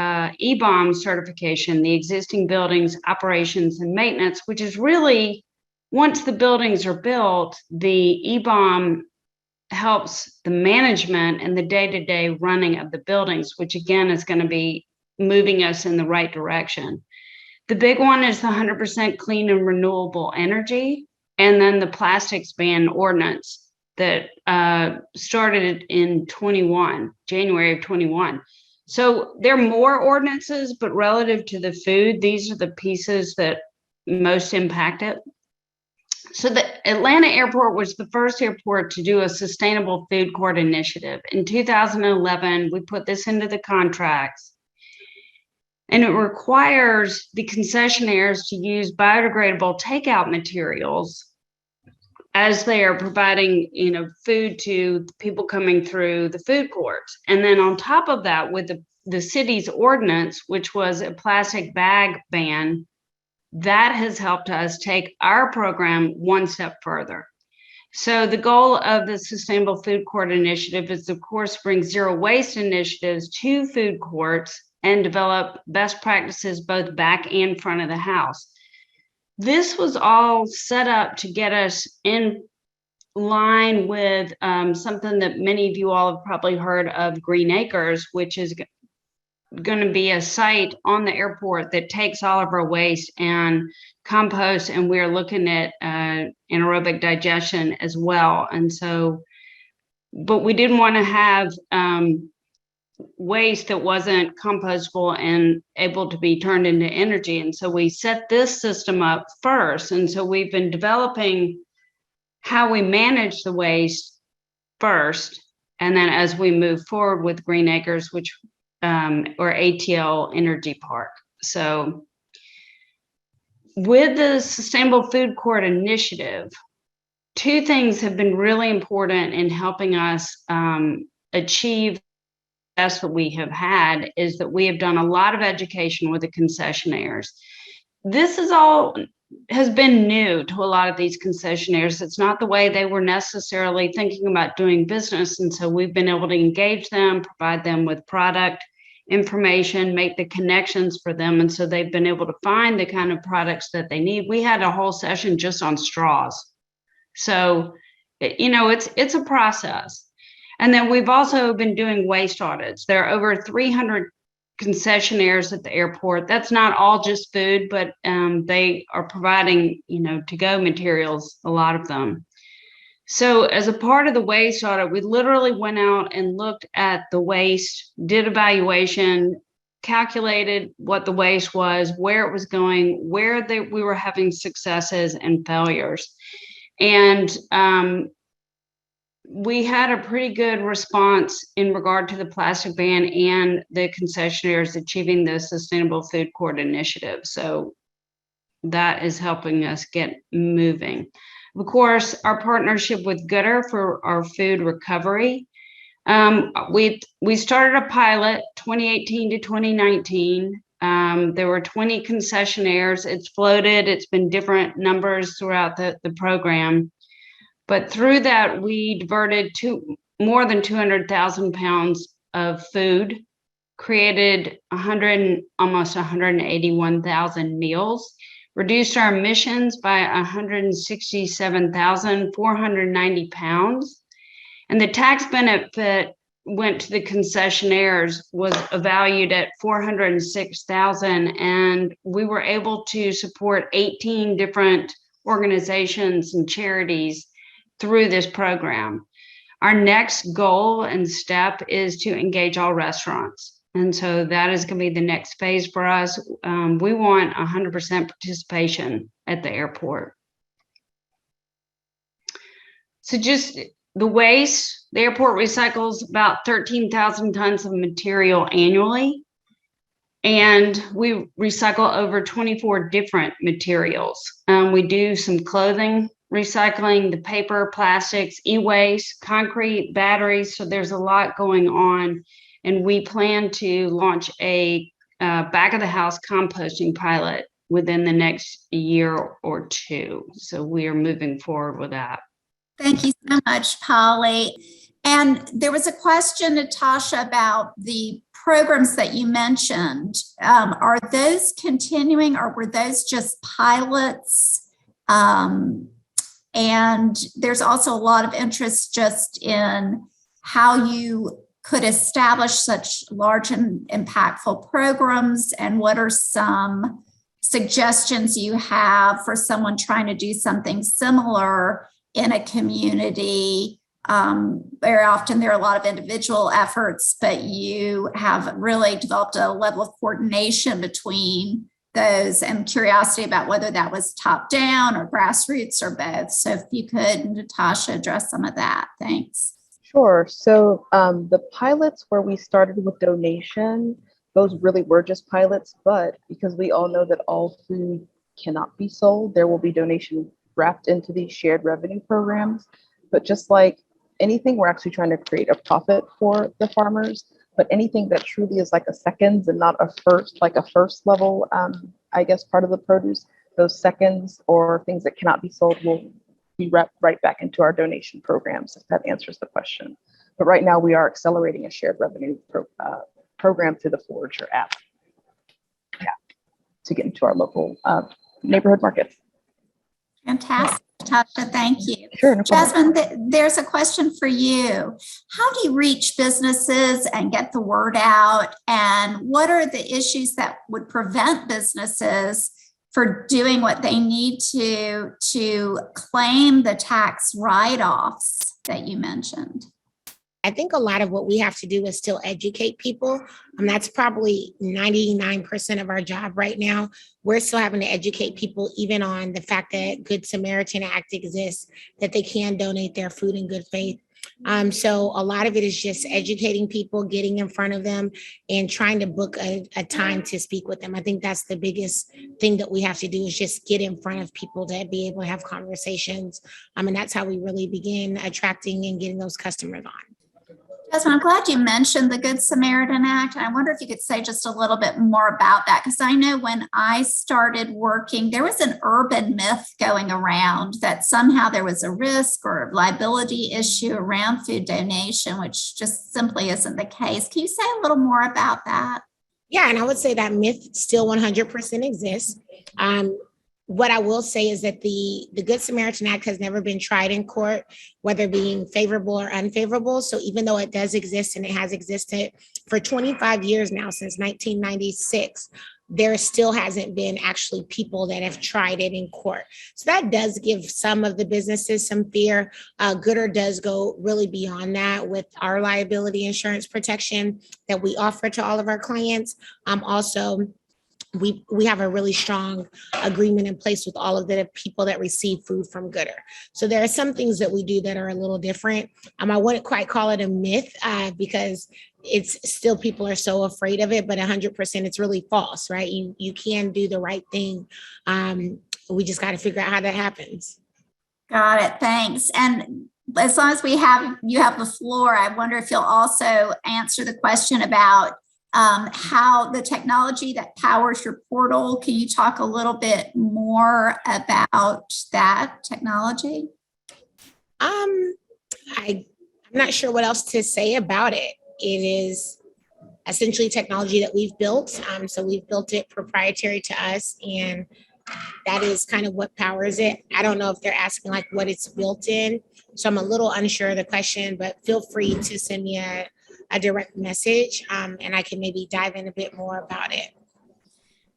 EBOM certification, the existing buildings, operations, and maintenance, which is really, once the buildings are built, the EBOM helps the management and the day-to-day running of the buildings, which again is going to be moving us in the right direction. The big one is the 100% clean and renewable energy, and then the plastics ban ordinance that started in January of 21. So there are more ordinances, but relative to the food, these are the pieces that most impact it. So the Atlanta airport was the first airport to do a sustainable food court initiative. In 2011, we put this into the contracts. And it requires the concessionaires to use biodegradable takeout materials as they are providing, food to people coming through the food courts. And then on top of that, with the city's ordinance, which was a plastic bag ban, that has helped us take our program one step further. So the goal of the Sustainable Food Court Initiative is, of course, bring zero waste initiatives to food courts and develop best practices both back and front of the house. This was all set up to get us in line with something that many of you all have probably heard of, Green Acres, which is going to be a site on the airport that takes all of our waste and compost, and we're looking at anaerobic digestion as well. And so, but we didn't want to have waste that wasn't compostable and able to be turned into energy. And so we set this system up first. And so we've been developing how we manage the waste first. And then as we move forward with Green Acres, which or ATL Energy Park. So with the Sustainable Food Court Initiative, two things have been really important in helping us achieve that's what we have had, is that we have done a lot of education with the concessionaires. This is all has been new to a lot of these concessionaires. It's not the way they were necessarily thinking about doing business. And so we've been able to engage them, provide them with product information, make the connections for them. And so they've been able to find the kind of products that they need. We had a whole session just on straws. So, you know, it's a process. And then we've also been doing waste audits. There are over 300 concessionaires at the airport. That's not all just food, but they are providing, you know, to-go materials, a lot of them. So as a part of the waste audit, we literally went out and looked at the waste, did evaluation, calculated what the waste was, where it was going, where we were having successes and failures. And we had a pretty good response in regard to the plastic ban and the concessionaires achieving the Sustainable Food Court Initiative. So that is helping us get moving. Of course, our partnership with Gooder for our food recovery. We started a pilot 2018 to 2019. There were 20 concessionaires. It's floated. It's been different numbers throughout the program. But through that, we diverted more than 200,000 pounds of food, created almost 181,000 meals, reduced our emissions by 167,490 pounds. And the tax benefit went to the concessionaires was valued at 406,000. And we were able to support 18 different organizations and charities through this program. Our next goal and step is to engage all restaurants. And so that is going to be the next phase for us. We want 100% participation at the airport. So just the waste, the airport recycles about 13,000 tons of material annually. And we recycle over 24 different materials. We do some clothing recycling, the paper, plastics, e-waste, concrete, batteries. So there's a lot going on. And we plan to launch a back of the house composting pilot within the next year or two. So we are moving forward with that. Thank you so much, Polly. And there was a question, Natasha, about the programs that you mentioned. Are those continuing, or were those just pilots? And there's also a lot of interest just in how you could establish such large and impactful programs, and what are some suggestions you have for someone trying to do something similar in a community. Very often there are a lot of individual efforts, but you have really developed a level of coordination between those, and curiosity about whether that was top down or grassroots or both. So if you could, Natasha, address some of that. Thanks. Sure. So the pilots where we started with donation, those really were just pilots, but because we all know that all food cannot be sold, there will be donation wrapped into these shared revenue programs. But just like anything, we're actually trying to create a profit for the farmers, but anything that truly is like a seconds and not a first level, I guess, part of the produce, those seconds or things that cannot be sold will be wrapped right back into our donation programs, if that answers the question. But right now we are accelerating a shared revenue program through the Forager app. Yeah, to get into our local neighborhood markets. Fantastic, Natasha. Thank you. Sure, no problem. Jasmine, there's a question for you. How do you reach businesses and get the word out? And what are the issues that would prevent businesses for doing what they need to claim the tax write-offs that you mentioned? I think a lot of what we have to do is still educate people. That's probably 99% of our job right now. We're still having to educate people even on the fact that Good Samaritan Act exists, that they can donate their food in good faith. So a lot of it is just educating people, getting in front of them and trying to book a time to speak with them. I think that's the biggest thing that we have to do is just get in front of people to be able to have conversations. And that's how we really begin attracting and getting those customers on. Jasmine, I'm glad you mentioned the Good Samaritan Act. I wonder if you could say just a little bit more about that, because I know when I started working, there was an urban myth going around that somehow there was a risk or liability issue around food donation, which just simply isn't the case. Can you say a little more about that? Yeah, and I would say that myth still 100% exists. What I will say is that the Good Samaritan Act has never been tried in court, whether being favorable or unfavorable. So even though it does exist and it has existed for 25 years now, since 1996, there still hasn't been actually people that have tried it in court. So that does give some of the businesses some fear. Gooder does go really beyond that with our liability insurance protection that we offer to all of our clients. Also, we have a really strong agreement in place with all of the people that receive food from Gooder. So there are some things that we do that are a little different. I wouldn't quite call it a myth because it's still, people are so afraid of it, but 100% it's really false, right? You can do the right thing. We just got to figure out how that happens. Got it. Thanks. And as long as you have the floor, I wonder if you'll also answer the question about how the technology that powers your portal. Can you talk a little bit more about that technology? I'm not sure what else to say about it. It is essentially technology that we've built. So we've built it proprietary to us, and that is kind of what powers it. I don't know if they're asking like what it's built in. So I'm a little unsure of the question, but feel free to send me a direct message and I can maybe dive in a bit more about it.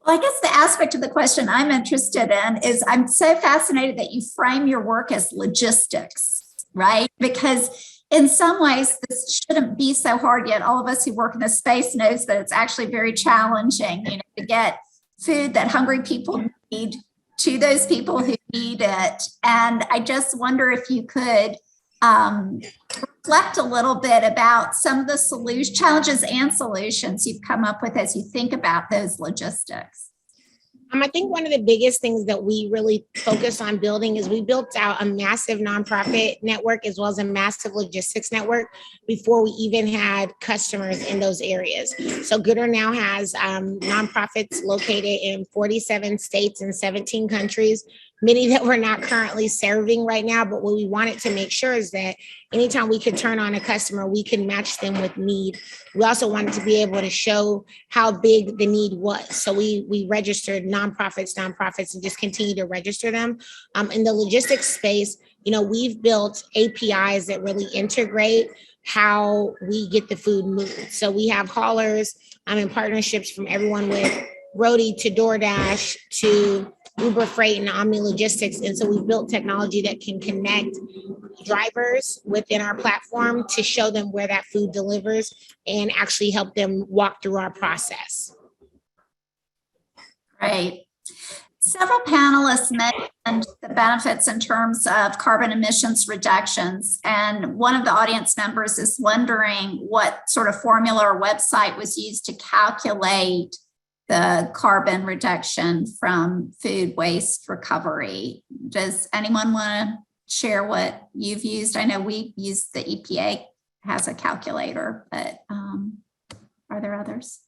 Well, I guess the aspect of the question I'm interested in is I'm so fascinated that you frame your work as logistics, right? Because in some ways, this shouldn't be so hard, yet all of us who work in this space knows that it's actually very challenging, to get food that hungry people need to those people who need it. And I just wonder if you could reflect a little bit about some of the challenges and solutions you've come up with as you think about those logistics. I think one of the biggest things that we really focus on building is we built out a massive nonprofit network as well as a massive logistics network before we even had customers in those areas. So Gooder now has nonprofits located in 47 states and 17 countries, many that we're not currently serving right now. But what we wanted to make sure is that anytime we could turn on a customer, we can match them with need. We also wanted to be able to show how big the need was. So we registered nonprofits, and just continue to register them. In the logistics space, we've built APIs that really integrate how we get the food moved. So we have haulers in partnerships from everyone with Roadie to DoorDash to Uber Freight and Omni Logistics. And so we've built technology that can connect drivers within our platform to show them where that food delivers and actually help them walk through our process. Great. Several panelists mentioned the benefits in terms of carbon emissions reductions. And one of the audience members is wondering what sort of formula or website was used to calculate the carbon reduction from food waste recovery. Does anyone want to share what you've used? I know we use the EPA has a calculator, but are there others?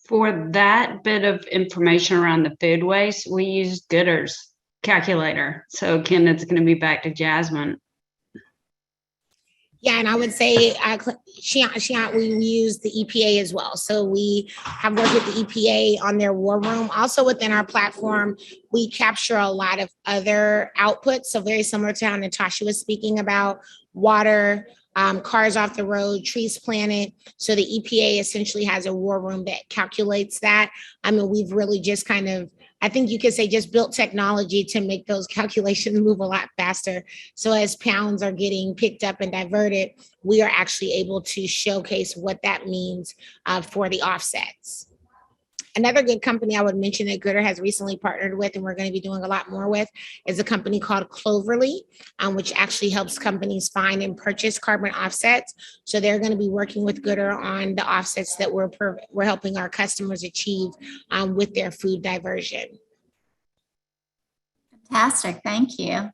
For that bit of information around the food waste, we use Gooder's calculator. So again, it's going to be back to Jasmine. Yeah, and I would say we use the EPA as well. So we have worked with the EPA on their War Room. Also within our platform, we capture a lot of other outputs. So very similar to how Natasha was speaking about water, cars off the road, trees planted. So the EPA essentially has a War Room that calculates that. I mean, we've really just kind of, I think you could say, just built technology to make those calculations move a lot faster. So as pounds are getting picked up and diverted, we are actually able to showcase what that means for the offsets. Another good company I would mention that Gooder has recently partnered with, and we're going to be doing a lot more with, is a company called Cloverly, which actually helps companies find and purchase carbon offsets. So they're going to be working with Gooder on the offsets that we're helping our customers achieve with their food diversion. Fantastic, thank you.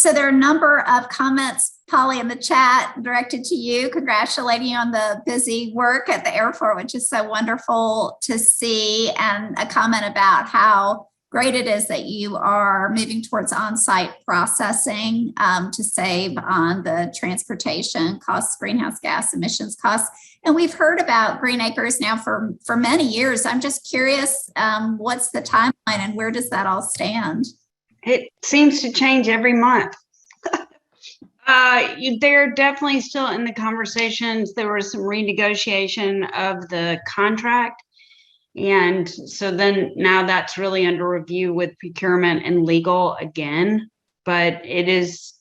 So there are a number of comments, Polly, in the chat directed to you, congratulating you on the busy work at the airport, which is so wonderful to see, and a comment about how great it is that you are moving towards on-site processing to save on the transportation costs, greenhouse gas emissions costs. And we've heard about Green Acres now for many years. I'm just curious, what's the timeline and where does that all stand? It seems to change every month. They're definitely still in the conversations. There was some renegotiation of the contract. And so then now that's really under review with procurement and legal again. But it's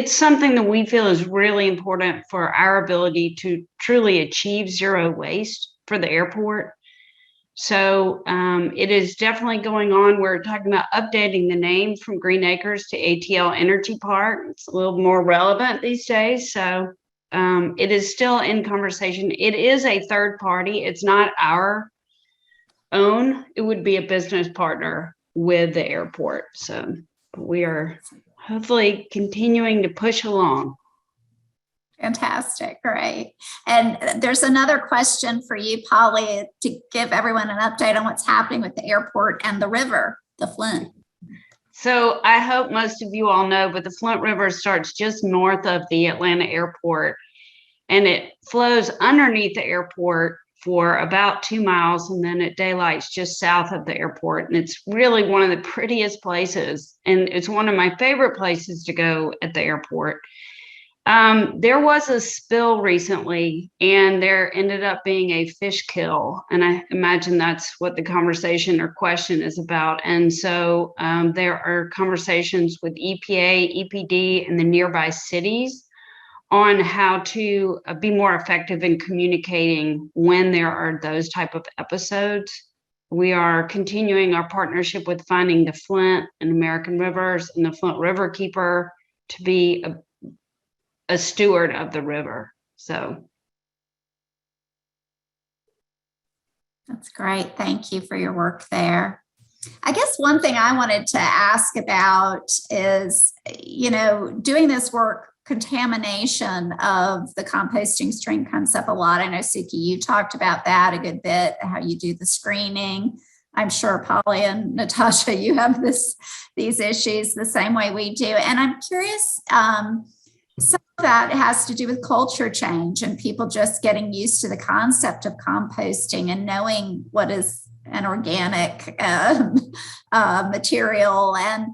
something that we feel is really important for our ability to truly achieve zero waste for the airport. So it is definitely going on. We're talking about updating the name from Green Acres to ATL Energy Park. It's a little more relevant these days. So it is still in conversation. It is a third party. It's not our own. It would be a business partner with the airport. So we are hopefully continuing to push along. Fantastic, great. And there's another question for you, Polly, to give everyone an update on what's happening with the airport and the river, the Flint. So I hope most of you all know, but the Flint River starts just north of the Atlanta airport, and it flows underneath the airport for about 2 miles, and then it daylights just south of the airport. And it's really one of the prettiest places, and it's one of my favorite places to go at the airport. There was a spill recently, and there ended up being a fish kill. And I imagine that's what the conversation or question is about. And so there are conversations with EPA, EPD, and the nearby cities on how to be more effective in communicating when there are those type of episodes. We are continuing our partnership with Finding the Flint and American Rivers and the Flint River Keeper to be a steward of the river. So that's great. Thank you for your work there. I guess one thing I wanted to ask about is, doing this work, contamination of the composting stream comes up a lot. I know, Suki, you talked about that a good bit, how you do the screening. I'm sure Polly and Natasha, you have these issues the same way we do. And I'm curious, some of that has to do with culture change and people just getting used to the concept of composting and knowing what is an organic material. And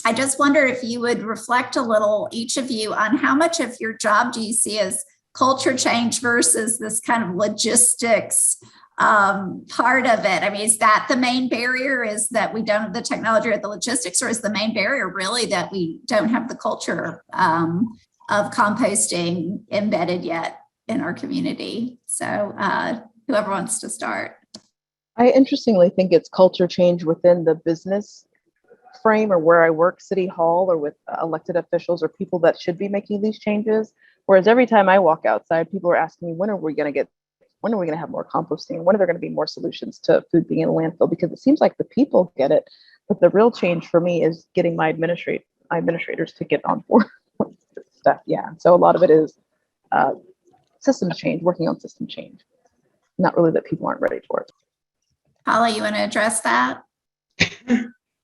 I just wonder if you would reflect a little, each of you, on how much of your job do you see as culture change versus this kind of logistics part of it? I mean, is that the main barrier, is that we don't have the technology or the logistics, or is the main barrier really that we don't have the culture of composting embedded yet in our community? So whoever wants to start. I interestingly think it's culture change within the business frame or where I work, City Hall, or with elected officials or people that should be making these changes. Whereas every time I walk outside, people are asking me, when are we going to have more composting? When are there going to be more solutions to food being in a landfill? Because it seems like the people get it, but the real change for me is getting my administrators to get on board with this stuff. Yeah. So a lot of it is systems change, working on system change. Not really that people aren't ready for it. Polly, you want to address that?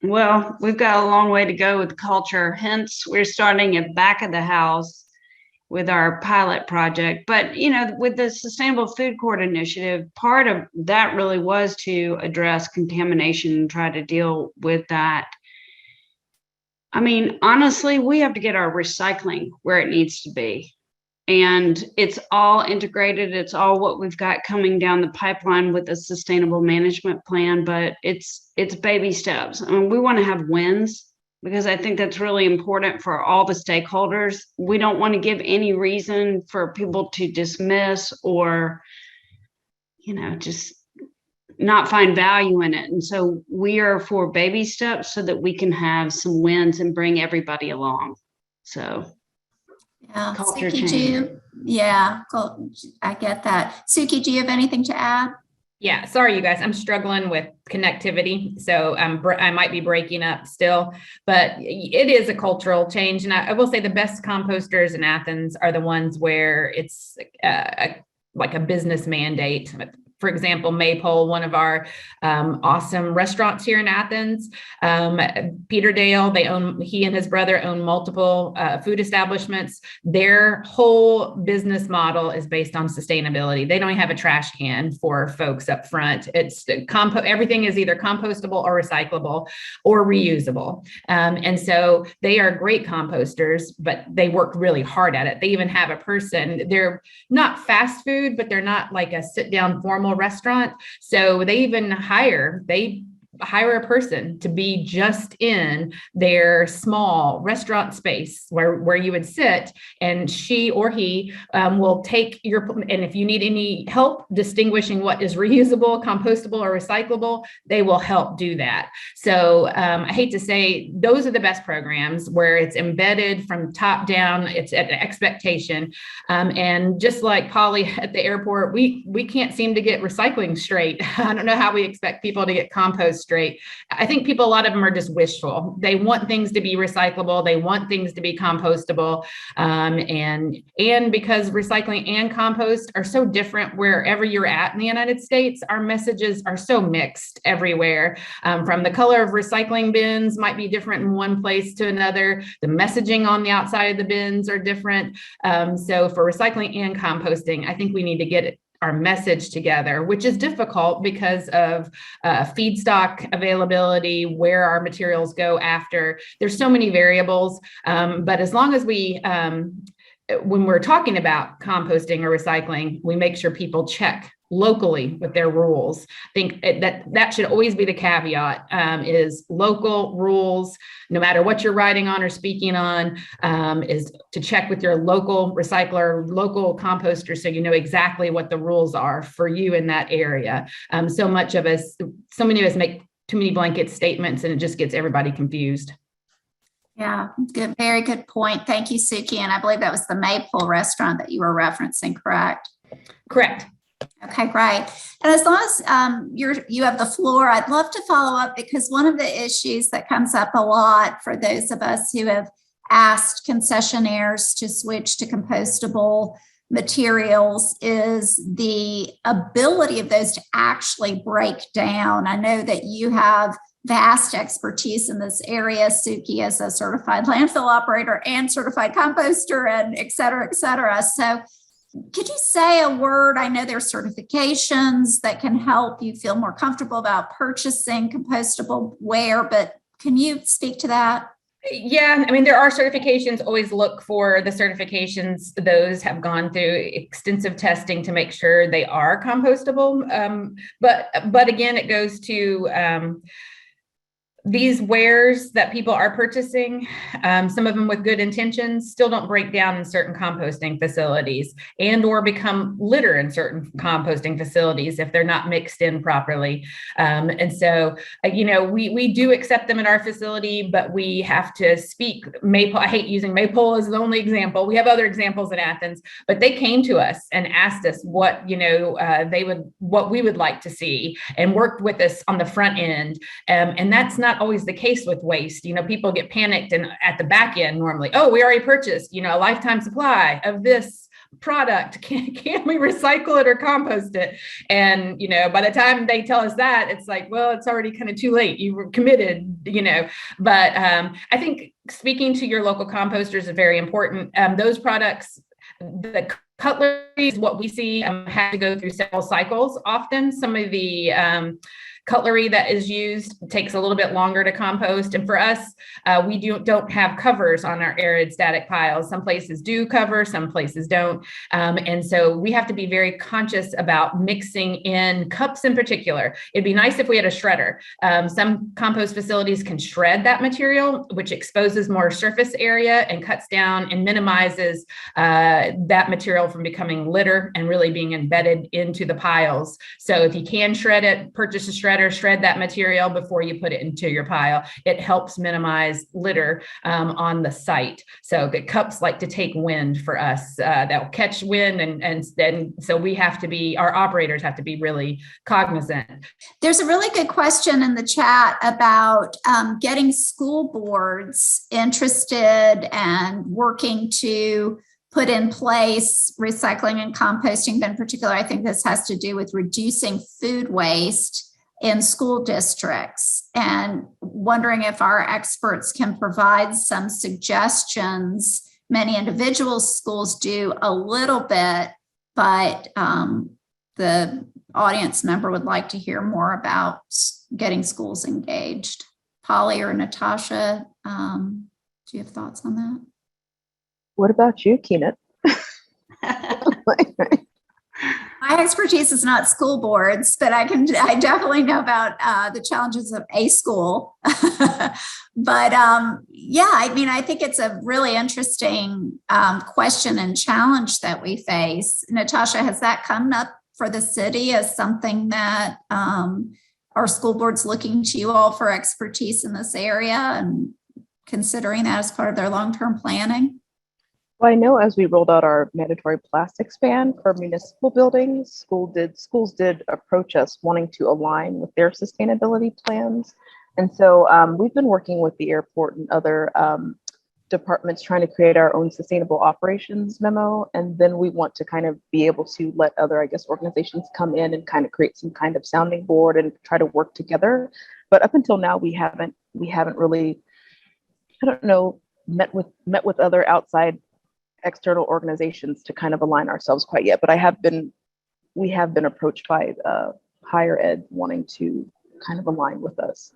Well, we've got a long way to go with culture. Hence, we're starting at back of the house with our pilot project. But, with the Sustainable Food Court Initiative, part of that really was to address contamination and try to deal with that. I mean, honestly, we have to get our recycling where it needs to be. And it's all integrated. It's all what we've got coming down the pipeline with a sustainable management plan, but it's baby steps. I mean, we want to have wins, because I think that's really important for all the stakeholders. We don't want to give any reason for people to dismiss or, just not find value in it. And so we are for baby steps so that we can have some wins and bring everybody along. So yeah, culture Suki, change. I get that. Suki, do you have anything to add? Yeah, sorry, you guys, I'm struggling with connectivity, so I might be breaking up still, but it is a cultural change. And I will say the best composters in Athens are the ones where it's like a business mandate. For example, Maypole, one of our awesome restaurants here in Athens, Peter Dale, he and his brother own multiple food establishments. Their whole business model is based on sustainability. They don't even have a trash can for folks up front. It's everything is either compostable or recyclable or reusable. And so they are great composters, but they work really hard at it. They even have a person. They're not fast food, but they're not like a sit down formal restaurant. So they even hire a person to be just in their small restaurant space where you would sit, and she or he will take and if you need any help distinguishing what is reusable, compostable, or recyclable, they will help do that. So I hate to say, those are the best programs where it's embedded from top down, it's an expectation. And just like Polly at the airport, we can't seem to get recycling straight. I don't know how we expect people to get compost straight. I think a lot of them are just wishful. They want things to be recyclable. They want things to be compostable. And because recycling and compost are so different wherever you're at in the United States, our messages are so mixed everywhere. From the color of recycling bins might be different in one place to another. The messaging on the outside of the bins are different. So for recycling and composting, I think we need to get our message together, which is difficult because of feedstock availability, where our materials go after. There's so many variables, but as long as when we're talking about composting or recycling, we make sure people check locally with their rules. I think that should always be the caveat, is local rules, no matter what you're writing on or speaking on, is to check with your local recycler, local composter, so you know exactly what the rules are for you in that area. So many of us make too many blanket statements, and it just gets everybody confused. Yeah, good, very good point. Thank you, Suki. And I believe that was the Maypole restaurant that you were referencing, correct? Correct. Okay, great. And as long as you have the floor, I'd love to follow up, because one of the issues that comes up a lot for those of us who have asked concessionaires to switch to compostable materials is the ability of those to actually break down. I know that you have vast expertise in this area, Suki, as a certified landfill operator and certified composter, and et cetera, et cetera. So could you say a word? I know there's certifications that can help you feel more comfortable about purchasing compostable ware, but can you speak to that? Yeah, I mean, there are certifications. Always look for the certifications. Those have gone through extensive testing to make sure they are compostable. But again, it goes to these wares that people are purchasing, some of them with good intentions, still don't break down in certain composting facilities and or become litter in certain composting facilities if they're not mixed in properly. And so, we do accept them in our facility, but we have to speak. Maypole, I hate using Maypole as the only example. We have other examples in Athens, but they came to us and asked us what we would like to see, and worked with us on the front end. And that's not always the case with waste. People get panicked, and at the back end normally, we already purchased, a lifetime supply of this product. Can we recycle it or compost it? And, by the time they tell us that, it's like, well, it's already kind of too late. You were committed, but I think speaking to your local composters is very important. Those products, the cutlery is what we see have to go through several cycles. Often some of the cutlery that is used takes a little bit longer to compost. And for us, we don't have covers on our arid static piles. Some places do cover, some places don't. And so we have to be very conscious about mixing in cups in particular. It'd be nice if we had a shredder. Some compost facilities can shred that material, which exposes more surface area and cuts down and minimizes that material from becoming litter and really being embedded into the piles. So if you can shred it, purchase a shredder, shred that material before you put it into your pile. It helps minimize litter on the site. So the cups like to take wind for us. They'll catch wind, and so we have to be, our operators have to be really cognizant. There's a really good question in the chat about getting school boards interested and working to put in place recycling and composting. But in particular, I think this has to do with reducing food waste in school districts, and wondering if our experts can provide some suggestions. Many individual schools do a little bit, but the audience member would like to hear more about getting schools engaged. Polly or Natasha, do you have thoughts on that? What about you, Keenan? My expertise is not school boards, but I definitely know about the challenges of a school. But yeah, I mean, I think it's a really interesting question and challenge that we face. Natasha, has that come up for the city as something that our school boards looking to you all for expertise in this area and considering that as part of their long-term planning? Well, I know as we rolled out our mandatory plastics ban for municipal buildings, schools did approach us wanting to align with their sustainability plans. And so we've been working with the airport and other departments trying to create our own sustainable operations memo. And then we want to kind of be able to let other, I guess, organizations come in and kind of create some kind of sounding board and try to work together. But up until now, we haven't really, I don't know, met with other outside external organizations to kind of align ourselves quite yet, but we have been approached by higher ed wanting to kind of align with us.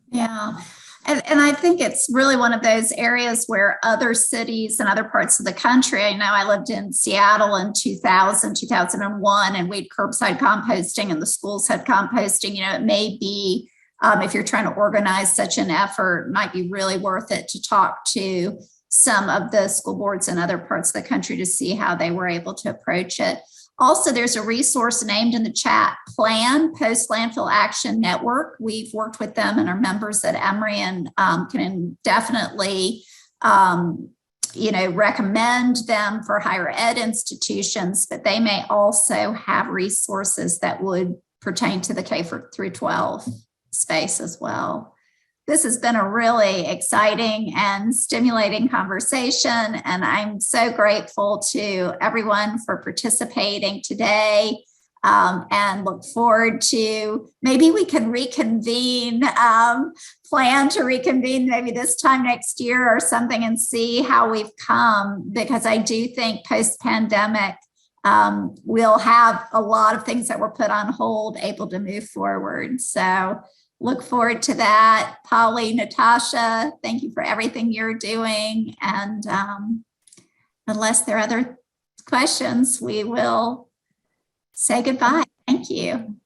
Yeah, and I think it's really one of those areas where other cities and other parts of the country, I know I lived in Seattle in 2001, and we had curbside composting and the schools had composting. You know, it may be, if you're trying to organize such an effort, it might be really worth it to talk to some of the school boards in other parts of the country to see how they were able to approach it. Also, there's a resource named in the chat, PLAN, Post Landfill Action Network. We've worked with them and are members at Emory, and can definitely recommend them for higher ed institutions, but they may also have resources that would pertain to the K through 12 space as well. This has been a really exciting and stimulating conversation, and I'm so grateful to everyone for participating today, and look forward to maybe we can reconvene, plan to reconvene maybe this time next year or something and see how we've come, because I do think post-pandemic we'll have a lot of things that were put on hold able to move forward. So look forward to that. Polly, Natasha, thank you for everything you're doing. And unless there are other questions, we will say goodbye. Thank you.